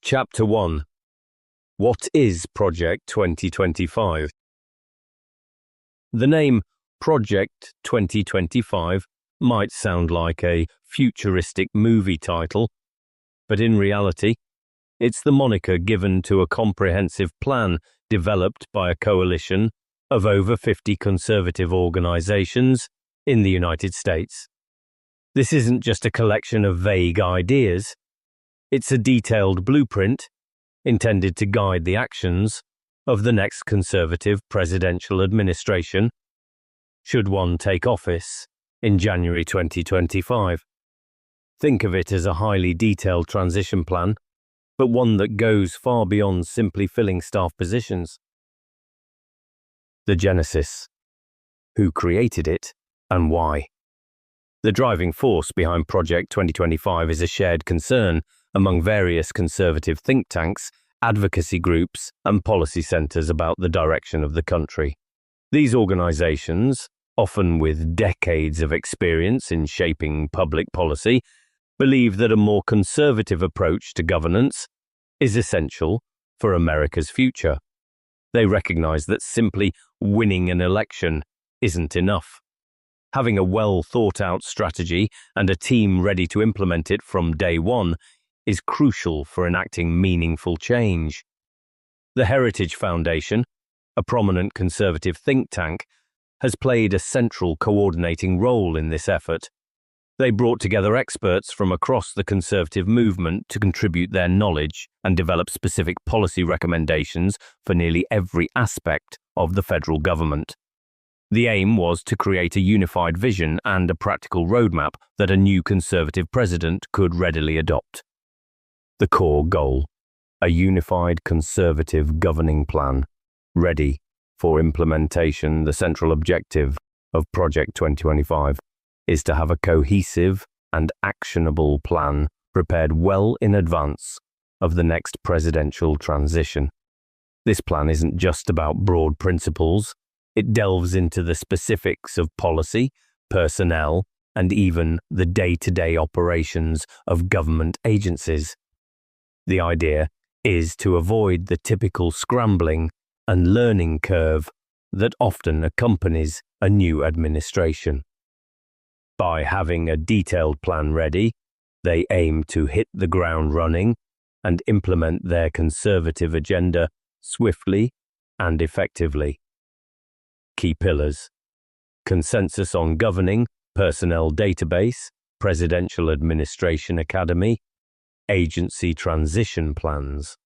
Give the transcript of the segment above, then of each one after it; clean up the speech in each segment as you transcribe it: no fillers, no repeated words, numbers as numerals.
Chapter 1. What is Project 2025? The name Project 2025 might sound like a futuristic movie title, but in reality, it's the moniker given to a comprehensive plan developed by a coalition of over 50 conservative organizations in the United States. This isn't just a collection of vague ideas. It's a detailed blueprint intended to guide the actions of the next conservative presidential administration, should one take office in January 2025. Think of it as a highly detailed transition plan, but one that goes far beyond simply filling staff positions. The genesis. Who created it and why? The driving force behind Project 2025 is a shared concern among various conservative think tanks, advocacy groups, and policy centers about the direction of the country. These organizations, often with decades of experience in shaping public policy, believe that a more conservative approach to governance is essential for America's future. They recognize that simply winning an election isn't enough. Having a well-thought-out strategy and a team ready to implement it from day one is crucial for enacting meaningful change. The Heritage Foundation, a prominent conservative think tank, has played a central coordinating role in this effort. They brought together experts from across the conservative movement to contribute their knowledge and develop specific policy recommendations for nearly every aspect of the federal government. The aim was to create a unified vision and a practical roadmap that a new conservative president could readily adopt. The core goal: a unified conservative governing plan, ready for implementation. The central objective of Project 2025 is to have a cohesive and actionable plan prepared well in advance of the next presidential transition. This plan isn't just about broad principles. It delves into the specifics of policy, personnel, and even the day-to-day operations of government agencies. The idea is to avoid the typical scrambling and learning curve that often accompanies a new administration. By having a detailed plan ready, they aim to hit the ground running and implement their conservative agenda swiftly and effectively. Key pillars: consensus on governing, personnel database, presidential administration academy, agency transition plans.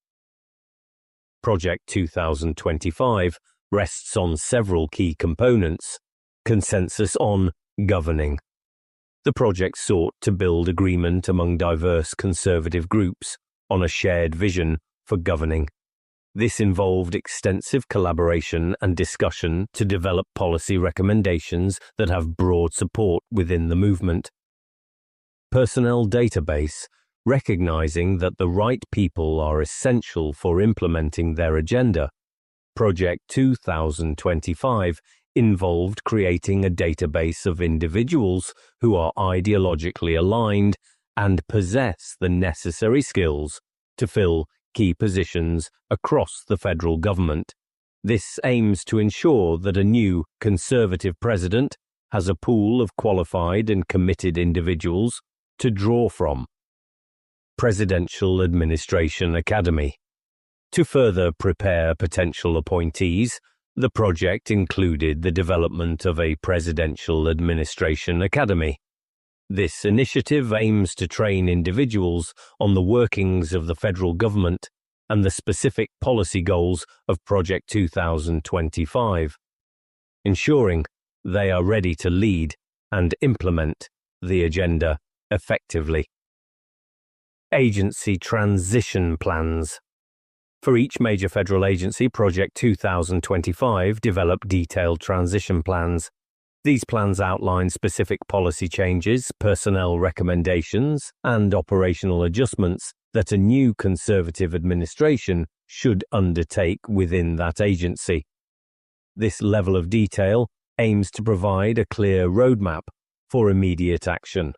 Project 2025 rests on several key components. Consensus on governing. The project sought to build agreement among diverse conservative groups on a shared vision for governing. This involved extensive collaboration and discussion to develop policy recommendations that have broad support within the movement. Personnel database, recognizing that the right people are essential for implementing their agenda. Project 2025 involved creating a database of individuals who are ideologically aligned and possess the necessary skills to fill key positions across the federal government. This aims to ensure that a new conservative president has a pool of qualified and committed individuals to draw from. Presidential Administration Academy. To further prepare potential appointees, the project included the development of a Presidential Administration Academy. This initiative aims to train individuals on the workings of the federal government and the specific policy goals of Project 2025, ensuring they are ready to lead and implement the agenda effectively. Agency transition plans. For each major federal agency, Project 2025 developed detailed transition plans. These plans outline specific policy changes, personnel recommendations, and operational adjustments that a new conservative administration should undertake within that agency. This level of detail aims to provide a clear roadmap for immediate action.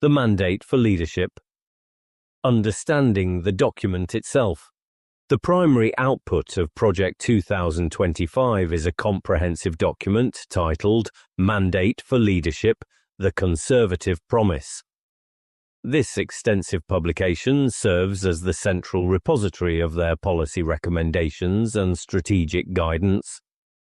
The mandate for leadership. Understanding the document itself. The primary output of Project 2025 is a comprehensive document titled Mandate for Leadership: The Conservative Promise. This extensive publication serves as the central repository of their policy recommendations and strategic guidance.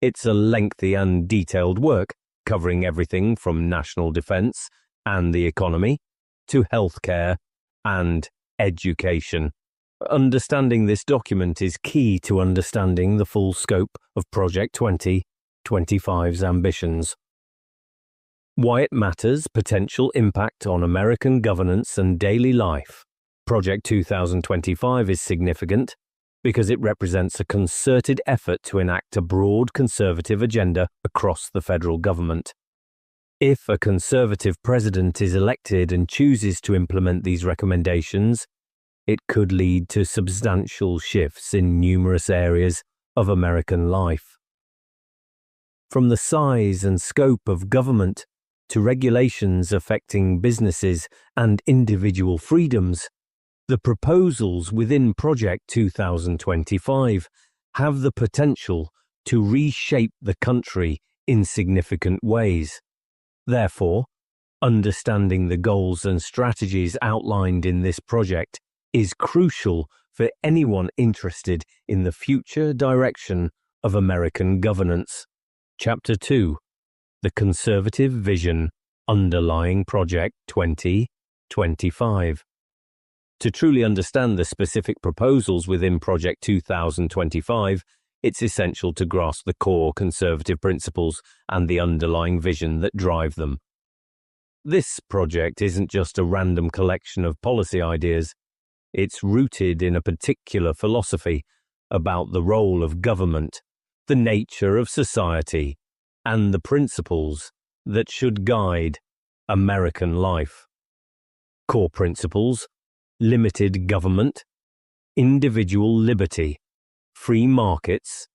It's a lengthy and detailed work covering everything from national defense and the economy to healthcare and education. Understanding this document is key to understanding the full scope of Project 2025's ambitions. Why it matters: potential impact on American governance and daily life. Project 2025 is significant because it represents a concerted effort to enact a broad conservative agenda across the federal government. If a conservative president is elected and chooses to implement these recommendations, it could lead to substantial shifts in numerous areas of American life. From the size and scope of government to regulations affecting businesses and individual freedoms, the proposals within Project 2025 have the potential to reshape the country in significant ways. Therefore, understanding the goals and strategies outlined in this project is crucial for anyone interested in the future direction of American governance. Chapter 2: The Conservative Vision Underlying Project 2025. To truly understand the specific proposals within Project 2025, it's essential to grasp the core conservative principles and the underlying vision that drive them. This project isn't just a random collection of policy ideas. It's rooted in a particular philosophy about the role of government, the nature of society, and the principles that should guide American life. Core principles: limited government, individual liberty, free markets,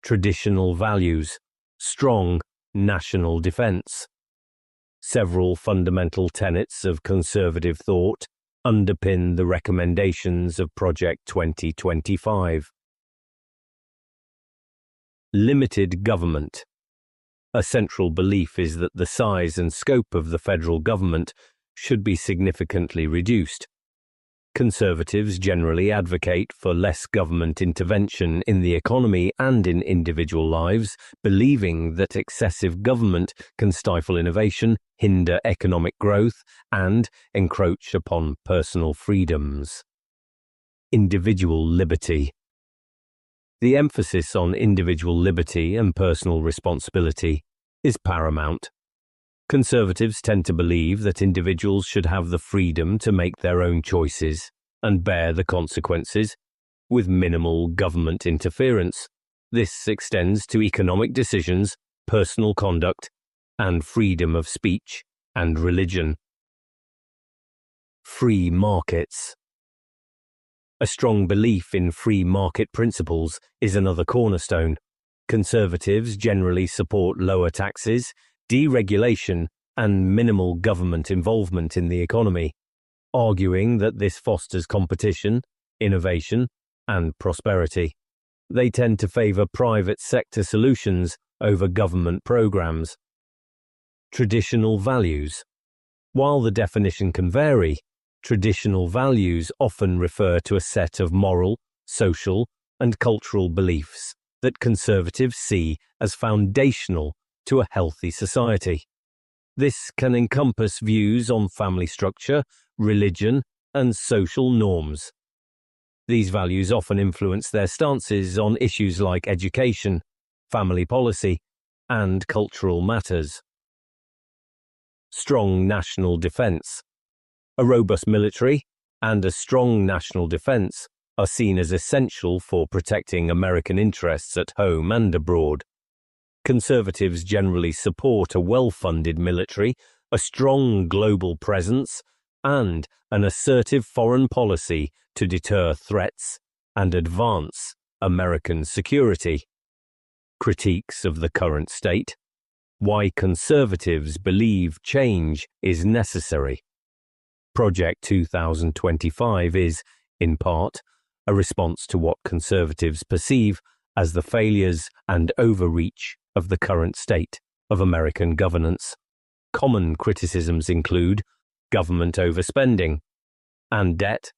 traditional values, strong national defense. Several fundamental tenets of conservative thought underpin the recommendations of Project 2025. Limited government. A central belief is that the size and scope of the federal government should be significantly reduced. Conservatives generally advocate for less government intervention in the economy and in individual lives, believing that excessive government can stifle innovation, hinder economic growth, and encroach upon personal freedoms. Individual liberty. The emphasis on individual liberty and personal responsibility is paramount. Conservatives tend to believe that individuals should have the freedom to make their own choices and bear the consequences, with minimal government interference. This extends to economic decisions, personal conduct, and freedom of speech and religion. Free markets. A strong belief in free market principles is another cornerstone. Conservatives generally support lower taxes, deregulation, and minimal government involvement in the economy, arguing that this fosters competition, innovation, and prosperity. They tend to favor private sector solutions over government programs. Traditional values. While the definition can vary, traditional values often refer to a set of moral, social, and cultural beliefs that conservatives see as foundational to a healthy society. This can encompass views on family structure, religion, and social norms. These values often influence their stances on issues like education, family policy, and cultural matters. Strong national defense. A robust military and a strong national defense are seen as essential for protecting American interests at home and abroad. Conservatives generally support a well-funded military, a strong global presence, and an assertive foreign policy to deter threats and advance American security. Critiques of the current state. Why conservatives believe change is necessary. Project 2025 is, in part, a response to what Conservatives perceive as the failures and overreach of the current state of American governance. Common criticisms include government overspending and debt.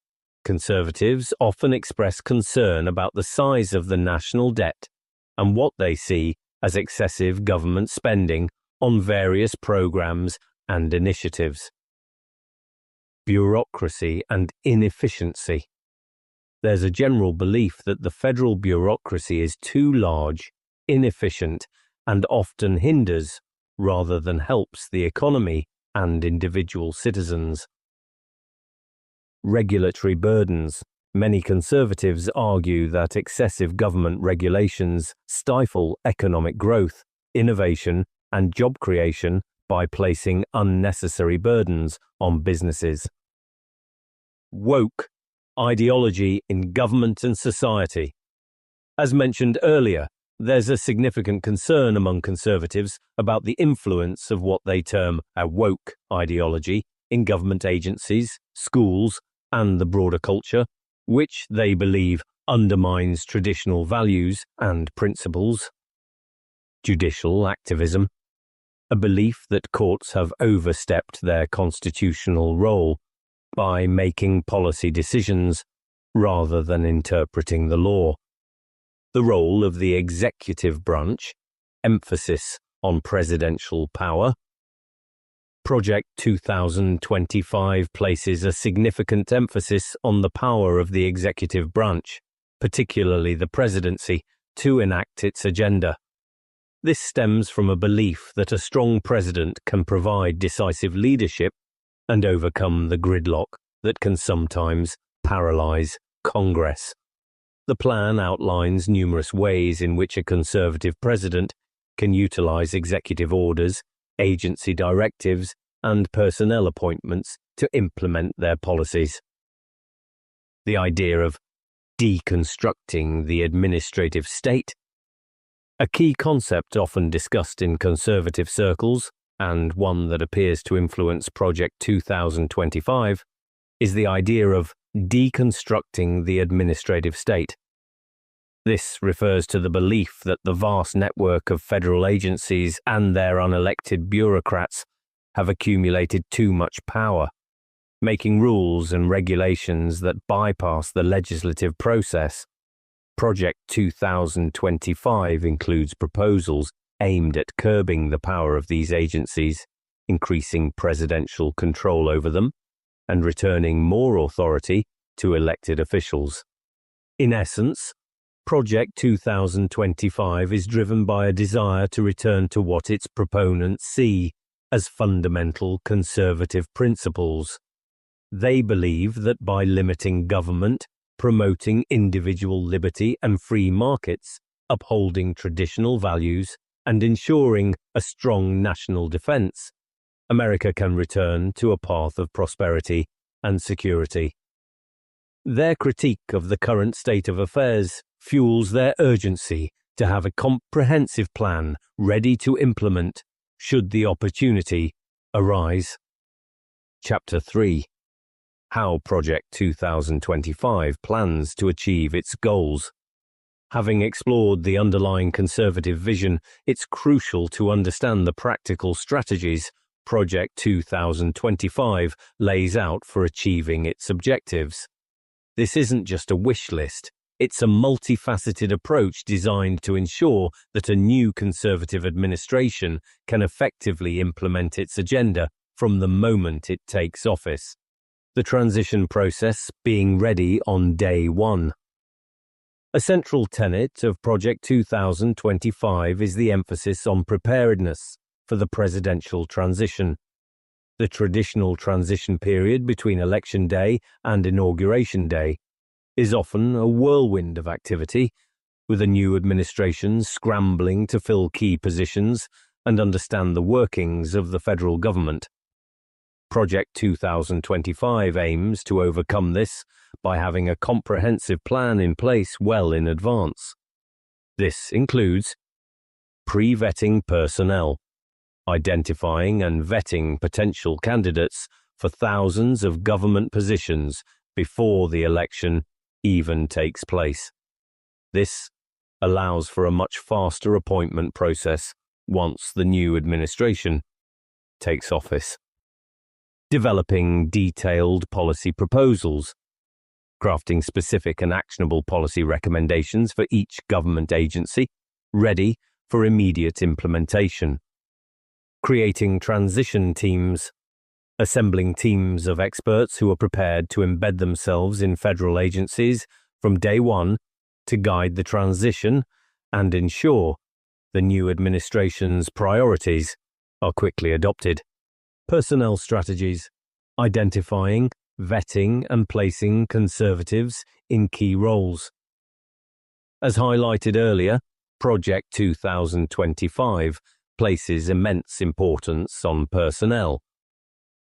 Conservatives often express concern about the size of the national debt and what they see as excessive government spending on various programs and initiatives. Bureaucracy and inefficiency. There's a general belief that the federal bureaucracy is too large, inefficient, and often hinders rather than helps the economy and individual citizens. Regulatory burdens. Many conservatives argue that excessive government regulations stifle economic growth, innovation, and job creation by placing unnecessary burdens on businesses. Woke ideology in government and society. As mentioned earlier, there's a significant concern among conservatives about the influence of what they term a woke ideology in government agencies, schools, and the broader culture, which they believe undermines traditional values and principles. Judicial activism. A belief that courts have overstepped their constitutional role by making policy decisions rather than interpreting the law. The role of the executive branch, emphasis on presidential power. Project 2025 places a significant emphasis on the power of the executive branch, particularly the presidency, to enact its agenda. This stems from a belief that a strong president can provide decisive leadership and overcome the gridlock that can sometimes paralyze Congress. The plan outlines numerous ways in which a conservative president can utilize executive orders, agency directives, and personnel appointments to implement their policies. The idea of deconstructing the administrative state. A key concept often discussed in conservative circles, and one that appears to influence Project 2025, is the idea of deconstructing the administrative state. This refers to the belief that the vast network of federal agencies and their unelected bureaucrats have accumulated too much power, making rules and regulations that bypass the legislative process. Project 2025 includes proposals aimed at curbing the power of these agencies, increasing presidential control over them, and returning more authority to elected officials. In essence, Project 2025 is driven by a desire to return to what its proponents see as fundamental conservative principles. They believe that by limiting government, promoting individual liberty and free markets, upholding traditional values, and ensuring a strong national defense, America can return to a path of prosperity and security. Their critique of the current state of affairs fuels their urgency to have a comprehensive plan ready to implement should the opportunity arise. Chapter 3. How Project 2025 plans to achieve its goals. Having explored the underlying conservative vision, it's crucial to understand the practical strategies Project 2025 lays out for achieving its objectives. This isn't just a wish list, it's a multifaceted approach designed to ensure that a new conservative administration can effectively implement its agenda from the moment it takes office. The transition process being ready on day one. A central tenet of Project 2025 is the emphasis on preparedness for the presidential transition. The traditional transition period between Election Day and Inauguration Day is often a whirlwind of activity, with a new administration scrambling to fill key positions and understand the workings of the federal government. Project 2025 aims to overcome this by having a comprehensive plan in place well in advance. This includes pre-vetting personnel, identifying and vetting potential candidates for thousands of government positions before the election even takes place. This allows for a much faster appointment process once the new administration takes office. Developing detailed policy proposals, crafting specific and actionable policy recommendations for each government agency, ready for immediate implementation. Creating transition teams, assembling teams of experts who are prepared to embed themselves in federal agencies from day one to guide the transition and ensure the new administration's priorities are quickly adopted. Personnel strategies, identifying, vetting and placing conservatives in key roles. As highlighted earlier, Project 2025 places immense importance on personnel.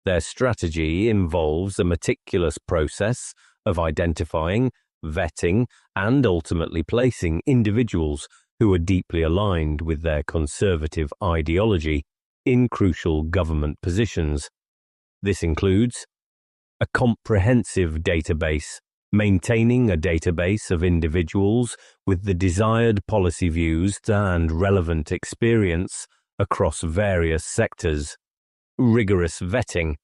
Their strategy involves a meticulous process of identifying, vetting, and ultimately placing individuals who are deeply aligned with their conservative ideology in crucial government positions. This includes a comprehensive database, maintaining a database of individuals with the desired policy views and relevant experience across various sectors. Rigorous vetting,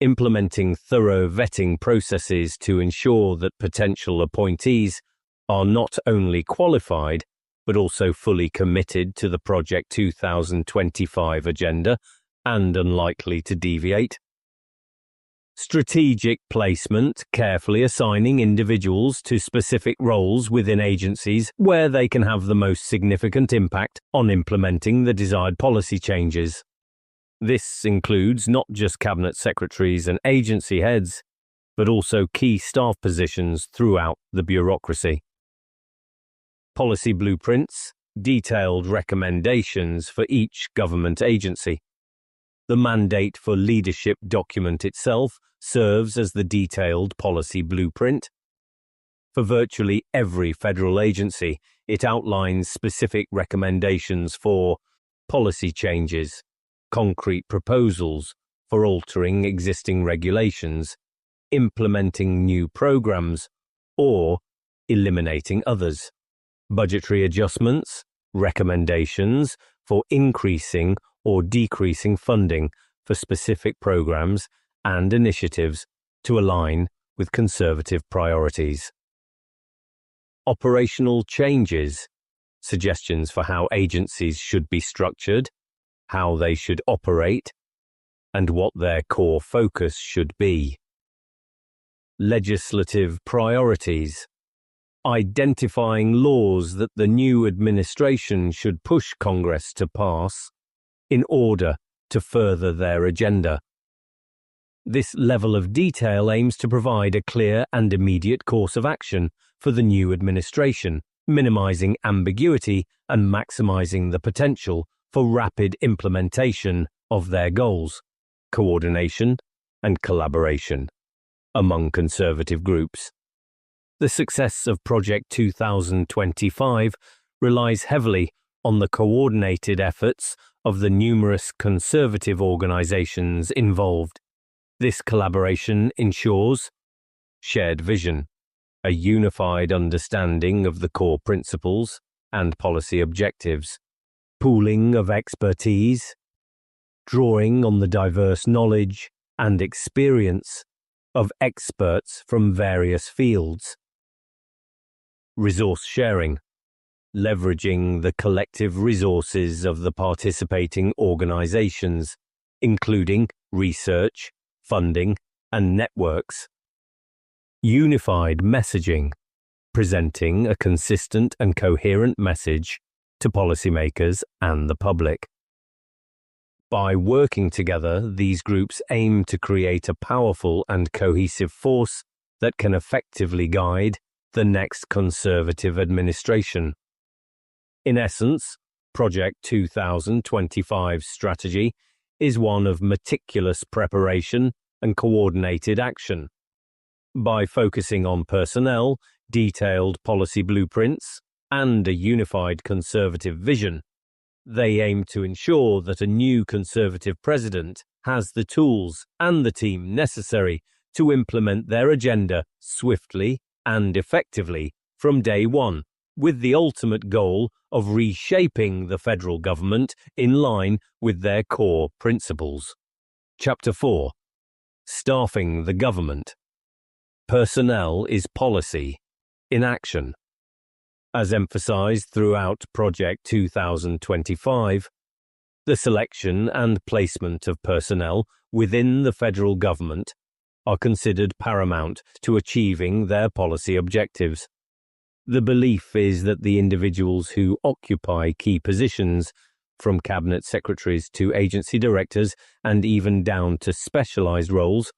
implementing thorough vetting processes to ensure that potential appointees are not only qualified, but also fully committed to the Project 2025 agenda and unlikely to deviate. Strategic placement, carefully assigning individuals to specific roles within agencies where they can have the most significant impact on implementing the desired policy changes. This includes not just cabinet secretaries and agency heads, but also key staff positions throughout the bureaucracy. Policy blueprints, detailed recommendations for each government agency. The mandate for leadership document itself serves as the detailed policy blueprint. For virtually every federal agency, it outlines specific recommendations for policy changes, concrete proposals for altering existing regulations, implementing new programs, or eliminating others. Budgetary adjustments, recommendations for increasing or decreasing funding for specific programs and initiatives to align with conservative priorities. Operational changes, suggestions for how agencies should be structured, how they should operate, and what their core focus should be. Legislative priorities, identifying laws that the new administration should push Congress to pass in order to further their agenda. This level of detail aims to provide a clear and immediate course of action for the new administration, minimizing ambiguity and maximizing the potential for rapid implementation of their goals, coordination and collaboration among conservative groups. The success of Project 2025 relies heavily on the coordinated efforts of the numerous conservative organizations involved. This collaboration ensures shared vision, a unified understanding of the core principles and policy objectives, pooling of expertise, drawing on the diverse knowledge and experience of experts from various fields, resource sharing, leveraging the collective resources of the participating organizations, including research, funding, and networks. Unified messaging, presenting a consistent and coherent message to policymakers and the public. By working together, these groups aim to create a powerful and cohesive force that can effectively guide the next conservative administration. In essence, Project 2025's strategy is one of meticulous preparation and coordinated action. By focusing on personnel, detailed policy blueprints, and a unified conservative vision, they aim to ensure that a new conservative president has the tools and the team necessary to implement their agenda swiftly and effectively from day one, with the ultimate goal of reshaping the federal government in line with their core principles. Chapter 4. Staffing the government. Personnel is policy in action. As emphasized throughout Project 2025, the selection and placement of personnel within the federal government are considered paramount to achieving their policy objectives. The belief is that the individuals who occupy key positions, from cabinet secretaries to agency directors and even down to specialized roles,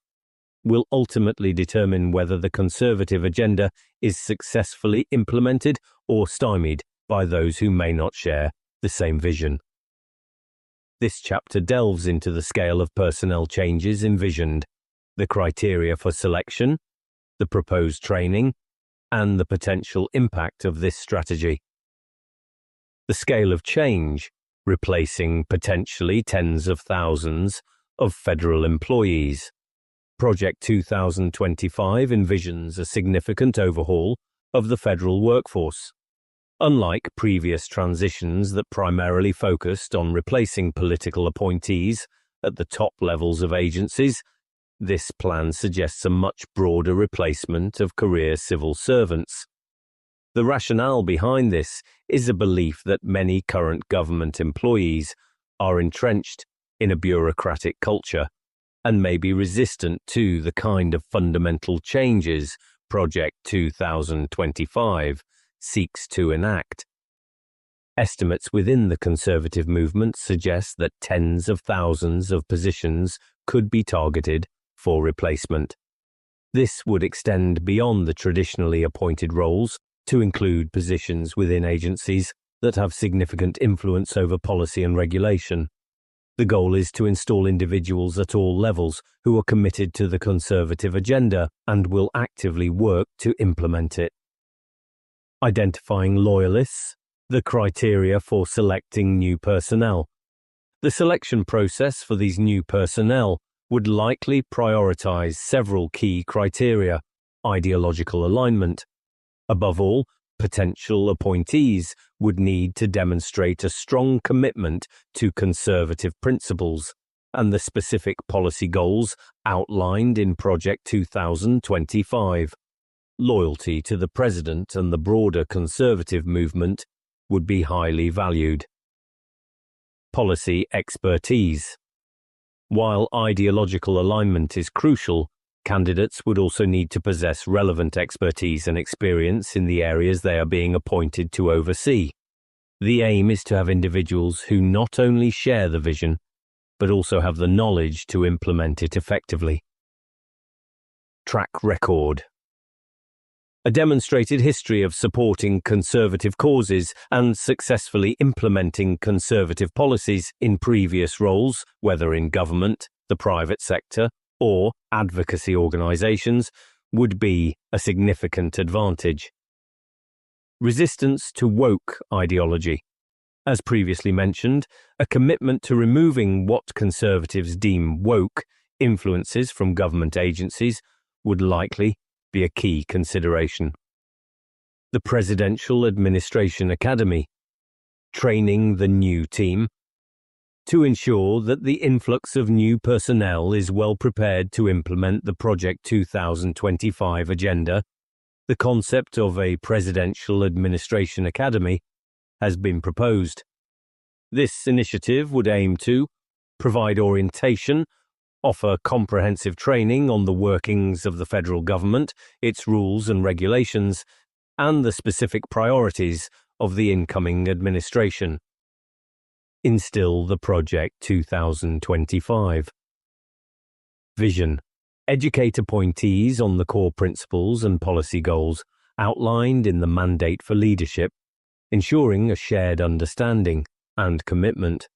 will ultimately determine whether the conservative agenda is successfully implemented or stymied by those who may not share the same vision. This chapter delves into the scale of personnel changes envisioned, the criteria for selection, the proposed training, and the potential impact of this strategy. The scale of change, replacing potentially tens of thousands of federal employees. Project 2025 envisions a significant overhaul of the federal workforce. Unlike previous transitions that primarily focused on replacing political appointees at the top levels of agencies, this plan suggests a much broader replacement of career civil servants. The rationale behind this is a belief that many current government employees are entrenched in a bureaucratic culture and may be resistant to the kind of fundamental changes Project 2025 seeks to enact. Estimates within the conservative movement suggest that tens of thousands of positions could be targeted for replacement. This would extend beyond the traditionally appointed roles to include positions within agencies that have significant influence over policy and regulation. The goal is to install individuals at all levels who are committed to the conservative agenda and will actively work to implement it. Identifying loyalists, the criteria for selecting new personnel. The selection process for these new personnel would likely prioritize several key criteria: ideological alignment. Above all, potential appointees would need to demonstrate a strong commitment to conservative principles and the specific policy goals outlined in Project 2025. Loyalty to the President and the broader conservative movement would be highly valued. Policy expertise. While ideological alignment is crucial, candidates would also need to possess relevant expertise and experience in the areas they are being appointed to oversee. The aim is to have individuals who not only share the vision, but also have the knowledge to implement it effectively. Track record. A demonstrated history of supporting conservative causes and successfully implementing conservative policies in previous roles, whether in government, the private sector, or advocacy organizations, would be a significant advantage. Resistance to woke ideology. As previously mentioned, a commitment to removing what conservatives deem woke influences from government agencies would likely be a key consideration. The Presidential Administration Academy. Training the new team. To ensure that the influx of new personnel is well prepared to implement the Project 2025 agenda, the concept of a Presidential Administration Academy has been proposed. This initiative would aim to provide orientation, offer comprehensive training on the workings of the federal government, its rules and regulations, and the specific priorities of the incoming administration. Instill the Project 2025 vision. Educate appointees on the core principles and policy goals outlined in the mandate for leadership, ensuring a shared understanding and commitment.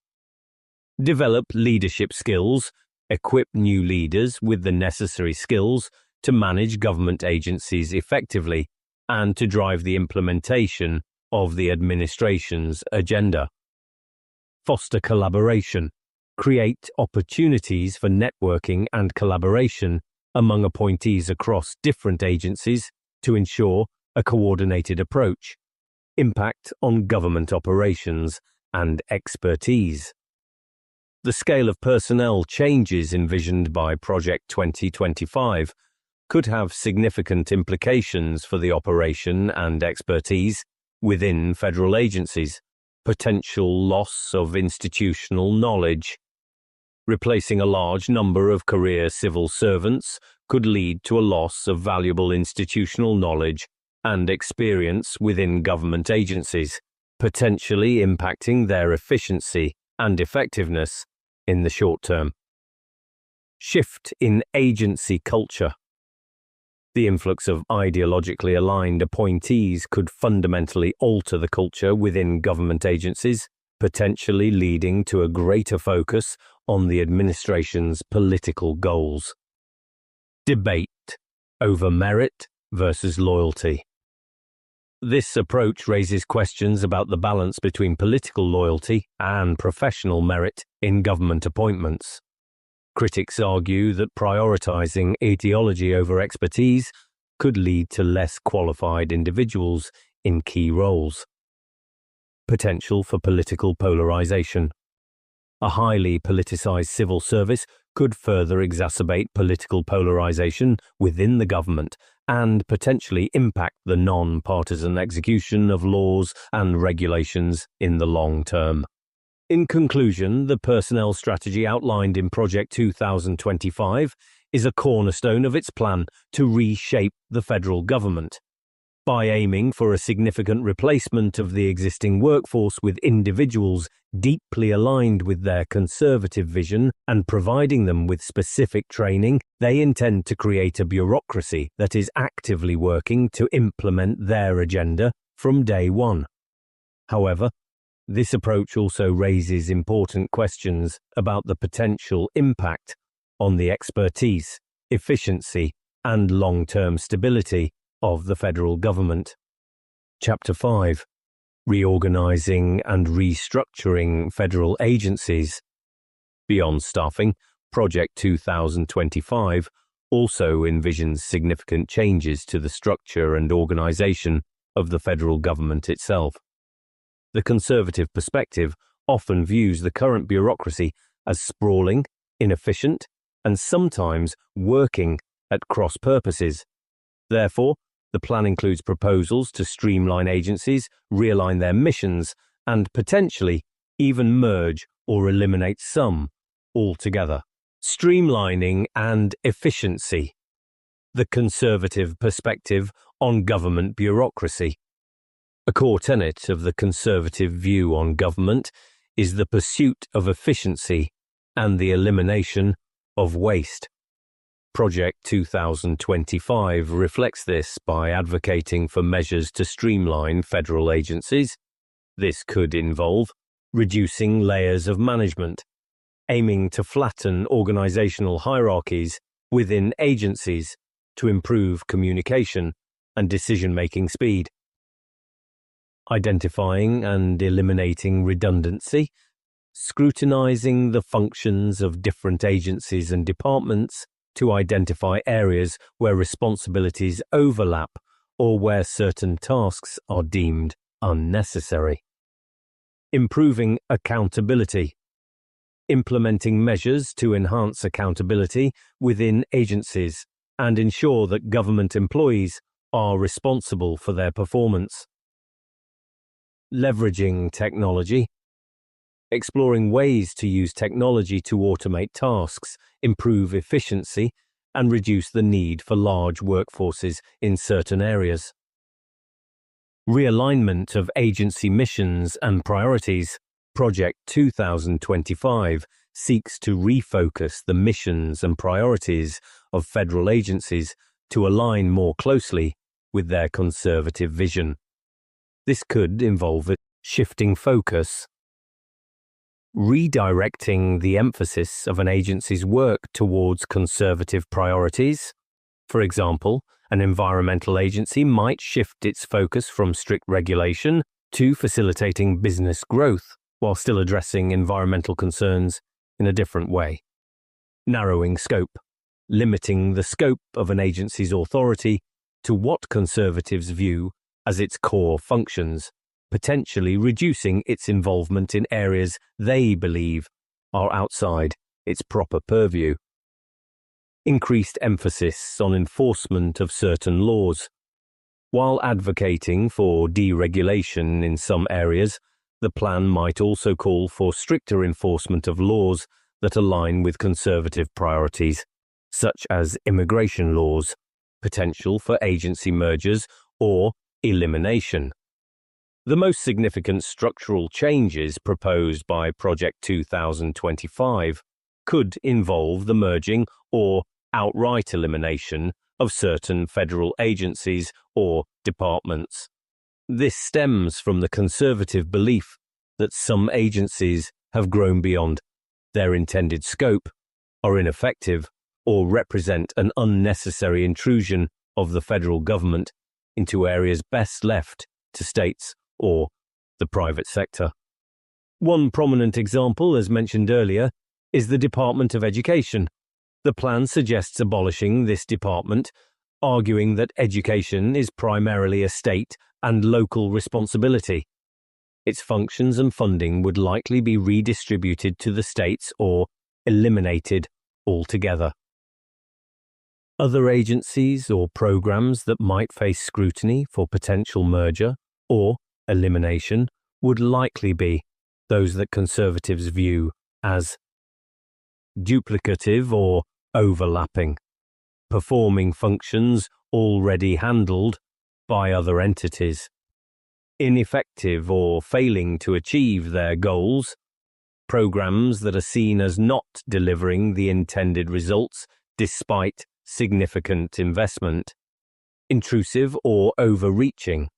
Develop leadership skills. Equip new leaders with the necessary skills to manage government agencies effectively and to drive the implementation of the administration's agenda. Foster collaboration. create opportunities for networking and collaboration among appointees across different agencies to ensure a coordinated approach, impact on government operations and expertise. The scale of personnel changes envisioned by Project 2025 could have significant implications for the operation and expertise within federal agencies, potential loss of institutional knowledge. Replacing a large number of career civil servants could lead to a loss of valuable institutional knowledge and experience within government agencies, potentially impacting their efficiency and effectiveness in the short term. Shift in agency culture. The influx of ideologically aligned appointees could fundamentally alter the culture within government agencies, potentially leading to a greater focus on the administration's political goals. Debate over merit versus loyalty. This approach raises questions about the balance between political loyalty and professional merit in government appointments. Critics argue that prioritizing ideology over expertise could lead to less qualified individuals in key roles. Potential for political polarization. A highly politicized civil service could further exacerbate political polarization within the government and potentially impact the non-partisan execution of laws and regulations in the long term. In conclusion, the personnel strategy outlined in Project 2025 is a cornerstone of its plan to reshape the federal government. By aiming for a significant replacement of the existing workforce with individuals deeply aligned with their conservative vision and providing them with specific training, they intend to create a bureaucracy that is actively working to implement their agenda from day one. However, this approach also raises important questions about the potential impact on the expertise, efficiency, and long-term stability of the federal government. Chapter 5. Reorganizing and restructuring federal agencies. Beyond staffing, Project 2025 also envisions significant changes to the structure and organization of the federal government itself. The conservative perspective often views the current bureaucracy as sprawling, inefficient, and sometimes working at cross purposes. Therefore, the plan includes proposals to streamline agencies, realign their missions, and potentially even merge or eliminate some altogether. Streamlining and efficiency. The conservative perspective on government bureaucracy. A core tenet of the conservative view on government is the pursuit of efficiency and the elimination of waste. Project 2025 reflects this by advocating for measures to streamline federal agencies. This could involve reducing layers of management, aiming to flatten organizational hierarchies within agencies to improve communication and decision-making speed. Identifying and eliminating redundancy, scrutinizing the functions of different agencies and departments to identify areas where responsibilities overlap or where certain tasks are deemed unnecessary. Improving accountability, implementing measures to enhance accountability within agencies and ensure that government employees are responsible for their performance. Leveraging technology, exploring ways to use technology to automate tasks, improve efficiency, and reduce the need for large workforces in certain areas. Realignment of agency missions and priorities. Project 2025 seeks to refocus the missions and priorities of federal agencies to align more closely with their conservative vision. This could involve shifting focus, redirecting the emphasis of an agency's work towards conservative priorities. For example, an environmental agency might shift its focus from strict regulation to facilitating business growth while still addressing environmental concerns in a different way. Narrowing scope, limiting the scope of an agency's authority to what Conservatives view as its core functions, potentially reducing its involvement in areas they believe are outside its proper purview. Increased emphasis on enforcement of certain laws. While advocating for deregulation in some areas, the plan might also call for stricter enforcement of laws that align with Conservative priorities, such as immigration laws, potential for agency mergers, or elimination. The most significant structural changes proposed by Project 2025 could involve the merging or outright elimination of certain federal agencies or departments. This stems from the Conservative belief that some agencies have grown beyond their intended scope, are ineffective, or represent an unnecessary intrusion of the federal government into areas best left to states or the private sector. One prominent example, as mentioned earlier, is the Department of Education. The plan suggests abolishing this department, arguing that education is primarily a state and local responsibility. Its functions and funding would likely be redistributed to the states or eliminated altogether. Other agencies or programs that might face scrutiny for potential merger or elimination would likely be those that Conservatives view as duplicative or overlapping, performing functions already handled by other entities, ineffective or failing to achieve their goals, programs that are seen as not delivering the intended results despite significant investment, intrusive or overreaching,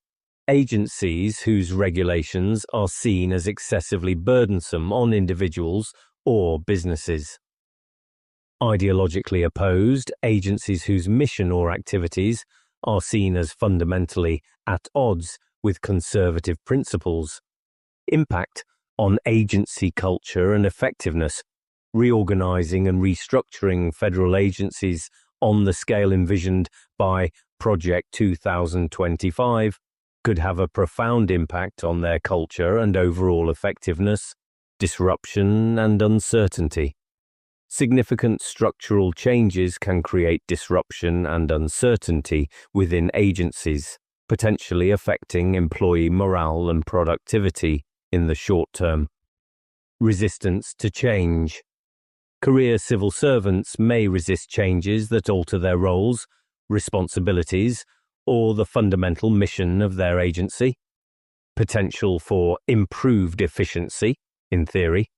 agencies whose regulations are seen as excessively burdensome on individuals or businesses. Ideologically opposed, agencies whose mission or activities are seen as fundamentally at odds with Conservative principles. Impact on agency culture and effectiveness. Reorganizing and restructuring federal agencies on the scale envisioned by Project 2025 could have a profound impact on their culture and overall effectiveness, disruption and uncertainty. Significant structural changes can create disruption and uncertainty within agencies, potentially affecting employee morale and productivity in the short term. Resistance to change. Career civil servants may resist changes that alter their roles, responsibilities, or the fundamental mission of their agency. Potential for improved efficiency, in theory.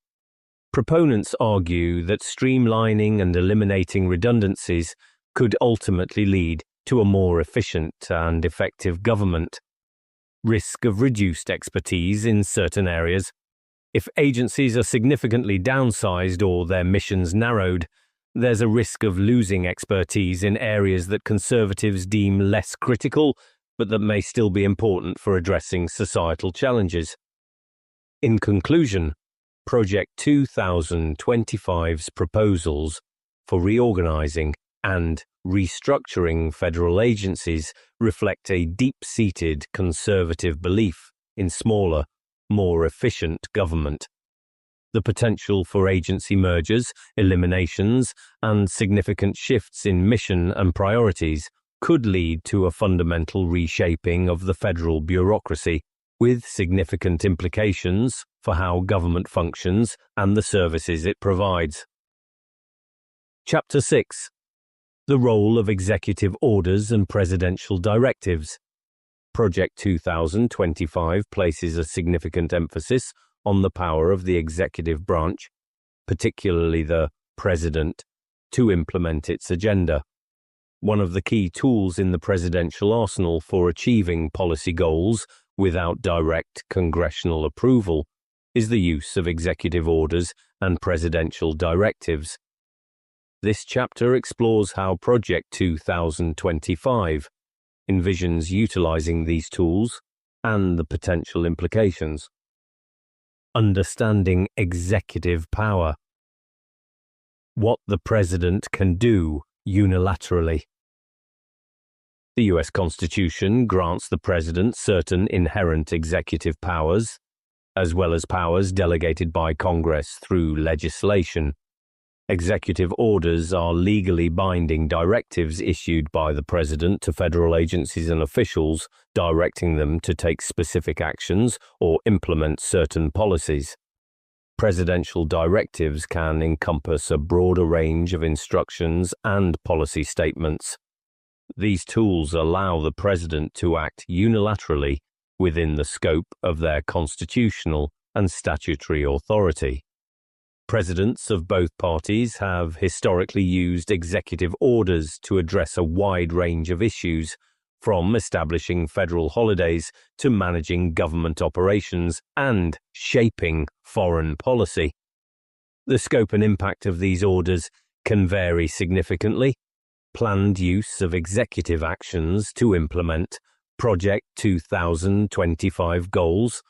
Proponents argue that streamlining and eliminating redundancies could ultimately lead to a more efficient and effective government. Risk of reduced expertise in certain areas. If agencies are significantly downsized or their missions narrowed, there's a risk of losing expertise in areas that Conservatives deem less critical, but that may still be important for addressing societal challenges. In conclusion, Project 2025's proposals for reorganizing and restructuring federal agencies reflect a deep-seated Conservative belief in smaller, more efficient government. The potential for agency mergers, eliminations, and significant shifts in mission and priorities could lead to a fundamental reshaping of the federal bureaucracy, with significant implications for how government functions and the services it provides. Chapter 6. The role of executive orders and presidential directives. Project 2025 places a significant emphasis on the power of the executive branch, particularly the president, to implement its agenda. One of the key tools in the presidential arsenal for achieving policy goals without direct congressional approval is the use of executive orders and presidential directives. This chapter explores how Project 2025 envisions utilizing these tools and the potential implications. Understanding executive power. what the president can do unilaterally. The US Constitution grants the president certain inherent executive powers, as well as powers delegated by Congress through legislation. Executive orders are legally binding directives issued by the president to federal agencies and officials, directing them to take specific actions or implement certain policies. Presidential directives can encompass a broader range of instructions and policy statements. These tools allow the president to act unilaterally within the scope of their constitutional and statutory authority. Presidents of both parties have historically used executive orders to address a wide range of issues, from establishing federal holidays to managing government operations and shaping foreign policy. The scope and impact of these orders can vary significantly. Planned use of executive actions to implement Project 2025 goals.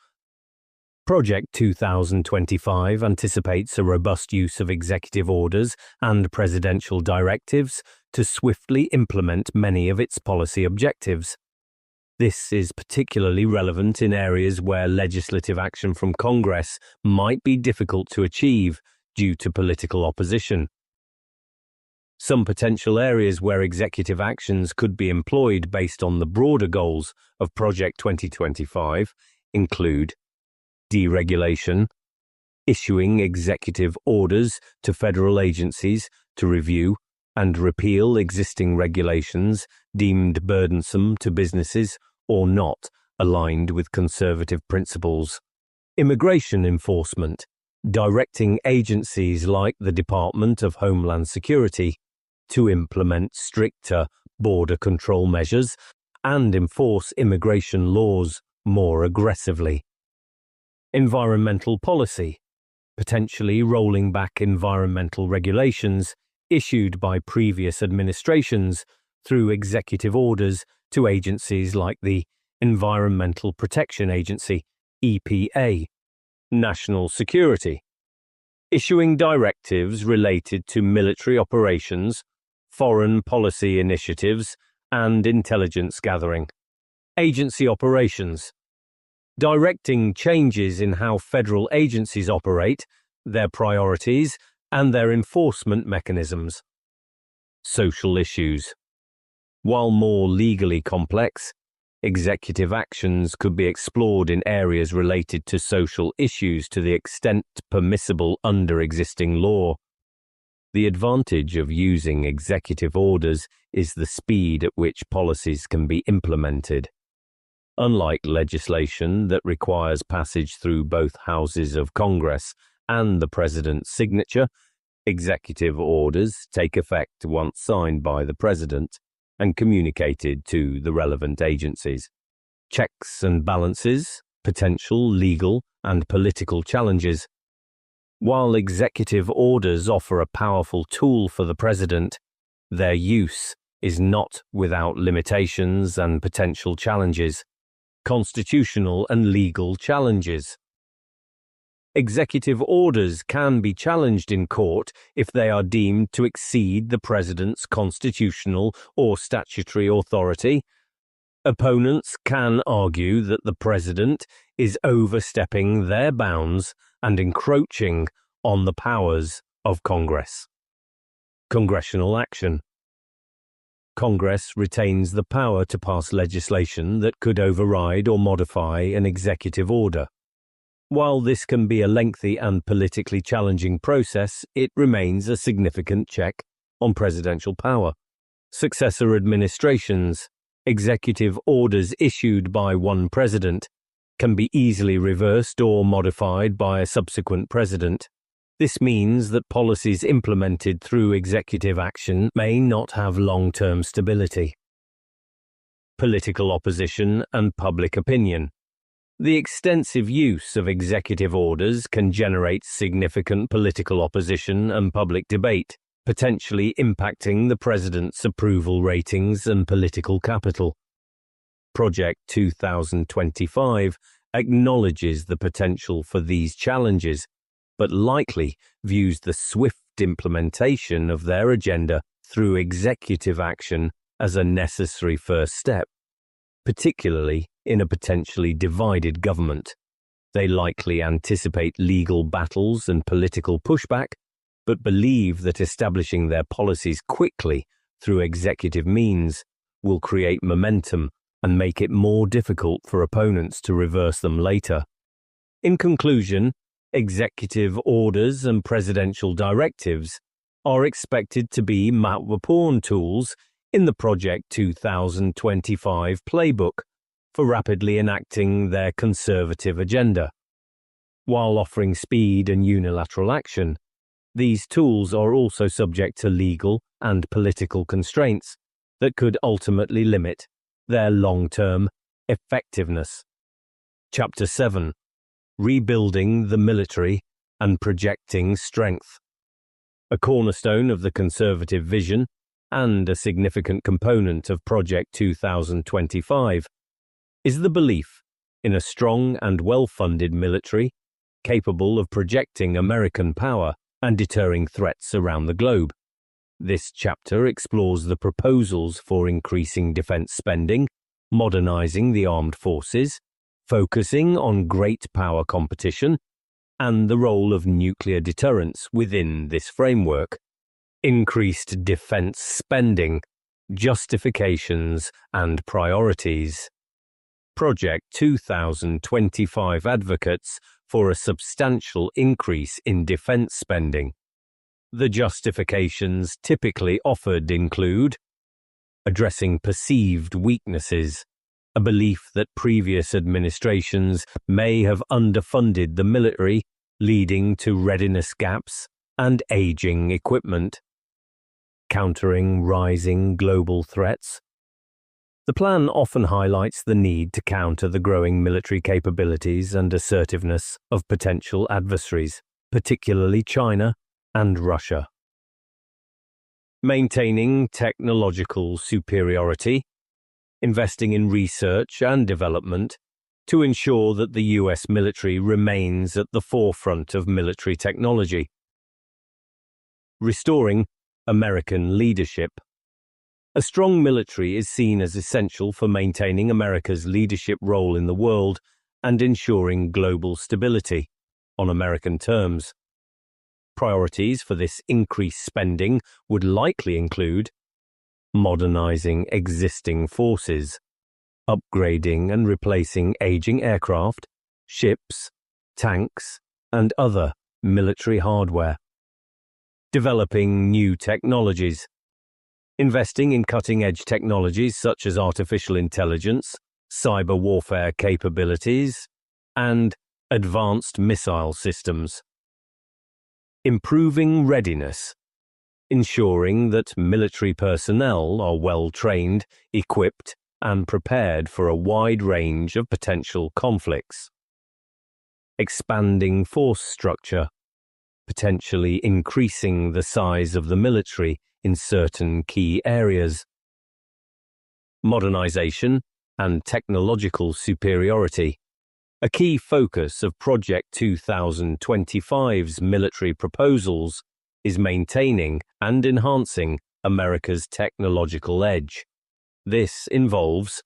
Project 2025 anticipates a robust use of executive orders and presidential directives to swiftly implement many of its policy objectives. This is particularly relevant in areas where legislative action from Congress might be difficult to achieve due to political opposition. Some potential areas where executive actions could be employed based on the broader goals of Project 2025 include deregulation, issuing executive orders to federal agencies to review and repeal existing regulations deemed burdensome to businesses or not aligned with conservative principles, immigration enforcement, directing agencies like the Department of Homeland Security to implement stricter border control measures and enforce immigration laws more aggressively. Environmental policy, potentially rolling back environmental regulations issued by previous administrations through executive orders to agencies like the Environmental Protection Agency, EPA. National security, issuing directives related to military operations, foreign policy initiatives, and intelligence gathering. Agency operations, directing changes in how federal agencies operate, their priorities, and their enforcement mechanisms. Social issues. While more legally complex, executive actions could be explored in areas related to social issues to the extent permissible under existing law. The advantage of using executive orders is the speed at which policies can be implemented. Unlike legislation that requires passage through both houses of Congress and the president's signature, executive orders take effect once signed by the president and communicated to the relevant agencies. Checks and balances, potential legal and political challenges. While executive orders offer a powerful tool for the president, their use is not without limitations and potential challenges. Constitutional and legal challenges. Executive orders can be challenged in court if they are deemed to exceed the president's constitutional or statutory authority. Opponents can argue that the president is overstepping their bounds and encroaching on the powers of Congress. Congressional action. Congress retains the power to pass legislation that could override or modify an executive order. While this can be a lengthy and politically challenging process, it remains a significant check on presidential power. Successor administrations, executive orders issued by one president, can be easily reversed or modified by a subsequent president. This means that policies implemented through executive action may not have long-term stability. Political opposition and public opinion. The extensive use of executive orders can generate significant political opposition and public debate, potentially impacting the president's approval ratings and political capital. Project 2025 acknowledges the potential for these challenges, but likely views the swift swift implementation of their agenda through executive action as a necessary first step, particularly in a potentially divided government. They likely anticipate legal battles and political pushback, but believe that establishing their policies quickly through executive means will create momentum and make it more difficult for opponents to reverse them later. In conclusion, executive orders and presidential directives are expected to be pawn tools in the Project 2025 playbook for rapidly enacting their conservative agenda. While offering speed and unilateral action, these tools are also subject to legal and political constraints that could ultimately limit their long-term effectiveness. Chapter 7: Rebuilding the Military and Projecting Strength. A cornerstone of the conservative vision and a significant component of Project 2025 is the belief in a strong and well-funded military capable of projecting American power and deterring threats around the globe. This chapter explores the proposals for increasing defense spending, modernizing the armed forces, focusing on great power competition, and the role of nuclear deterrence within this framework. Increased defense spending, justifications, and priorities. Project 2025 advocates for a substantial increase in defense spending. The justifications typically offered include addressing perceived weaknesses, a belief that previous administrations may have underfunded the military, leading to readiness gaps and aging equipment. Countering rising global threats. The plan often highlights the need to counter the growing military capabilities and assertiveness of potential adversaries, particularly China and Russia. Maintaining technological superiority, investing in research and development to ensure that the US military remains at the forefront of military technology. Restoring American leadership. A strong military is seen as essential for maintaining America's leadership role in the world and ensuring global stability on American terms. Priorities for this increased spending would likely include modernizing existing forces, upgrading and replacing aging aircraft, ships, tanks, and other military hardware. Developing new technologies. Investing in cutting-edge technologies such as artificial intelligence, cyber warfare capabilities, and advanced missile systems. Improving readiness. Ensuring that military personnel are well-trained, equipped, and prepared for a wide range of potential conflicts. Expanding force structure. Potentially increasing the size of the military in certain key areas. Modernization and technological superiority. A key focus of Project 2025's military proposals is maintaining and enhancing America's technological edge. This involves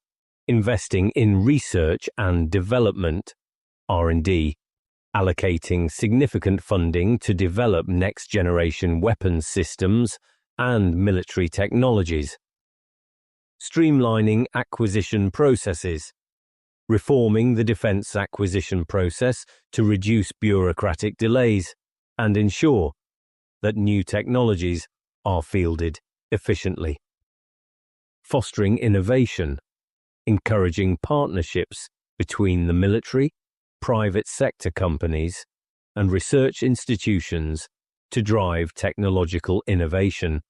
investing in research and development, R&D, allocating significant funding to develop next-generation weapons systems and military technologies, streamlining acquisition processes, reforming the defense acquisition process to reduce bureaucratic delays and ensure that new technologies are fielded efficiently, fostering innovation, encouraging partnerships between the military, private sector companies, and research institutions to drive technological innovation.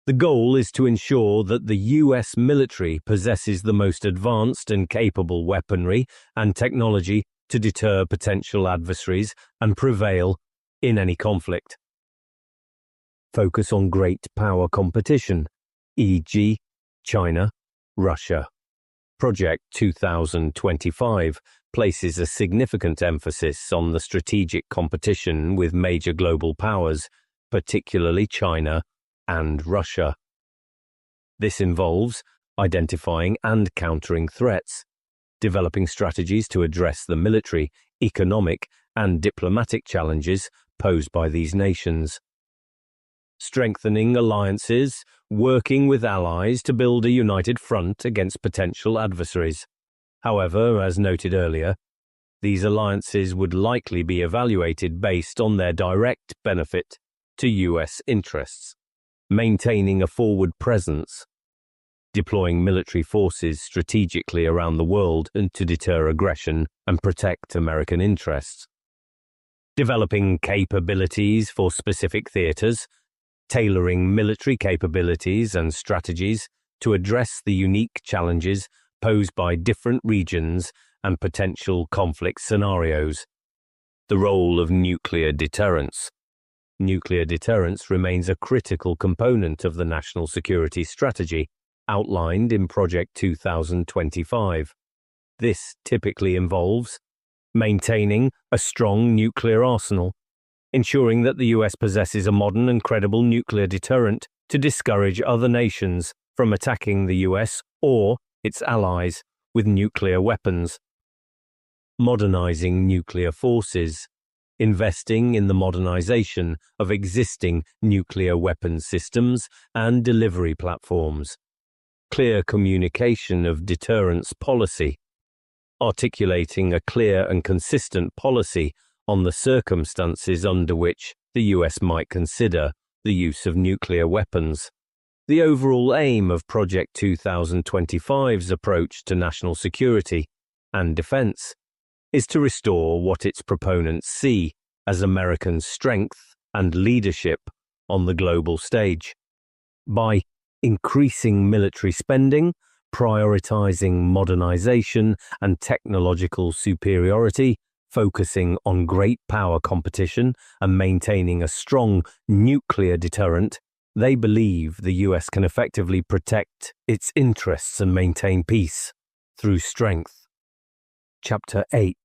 The goal is to ensure that the US military possesses the most advanced and capable weaponry and technology to deter potential adversaries and prevail in any conflict. Focus on great power competition, e.g., China, Russia. Project 2025 places a significant emphasis on the strategic competition with major global powers particularly China and Russia. This involves identifying and countering threats, developing strategies to address the military, economic, and diplomatic challenges posed by these nations, strengthening alliances, working with allies to build a united front against potential adversaries. However, as noted earlier, these alliances would likely be evaluated based on their direct benefit to US interests, maintaining a forward presence, deploying military forces strategically around the world and to deter aggression and protect American interests, developing capabilities for specific theaters, tailoring military capabilities and strategies to address the unique challenges posed by different regions and potential conflict scenarios. The role of nuclear deterrence. Nuclear deterrence remains a critical component of the national security strategy outlined in Project 2025. This typically involves maintaining a strong nuclear arsenal, ensuring that the US possesses a modern and credible nuclear deterrent to discourage other nations from attacking the US or its allies with nuclear weapons, modernizing nuclear forces, investing in the modernization of existing nuclear weapons systems and delivery platforms, clear communication of deterrence policy, articulating a clear and consistent policy on the circumstances under which the US might consider the use of nuclear weapons. The overall aim of Project 2025's approach to national security and defense is to restore what its proponents see as American strength and leadership on the global stage. By increasing military spending, prioritizing modernization and technological superiority, focusing on great power competition, and maintaining a strong nuclear deterrent, they believe the US can effectively protect its interests and maintain peace through strength. Chapter 8: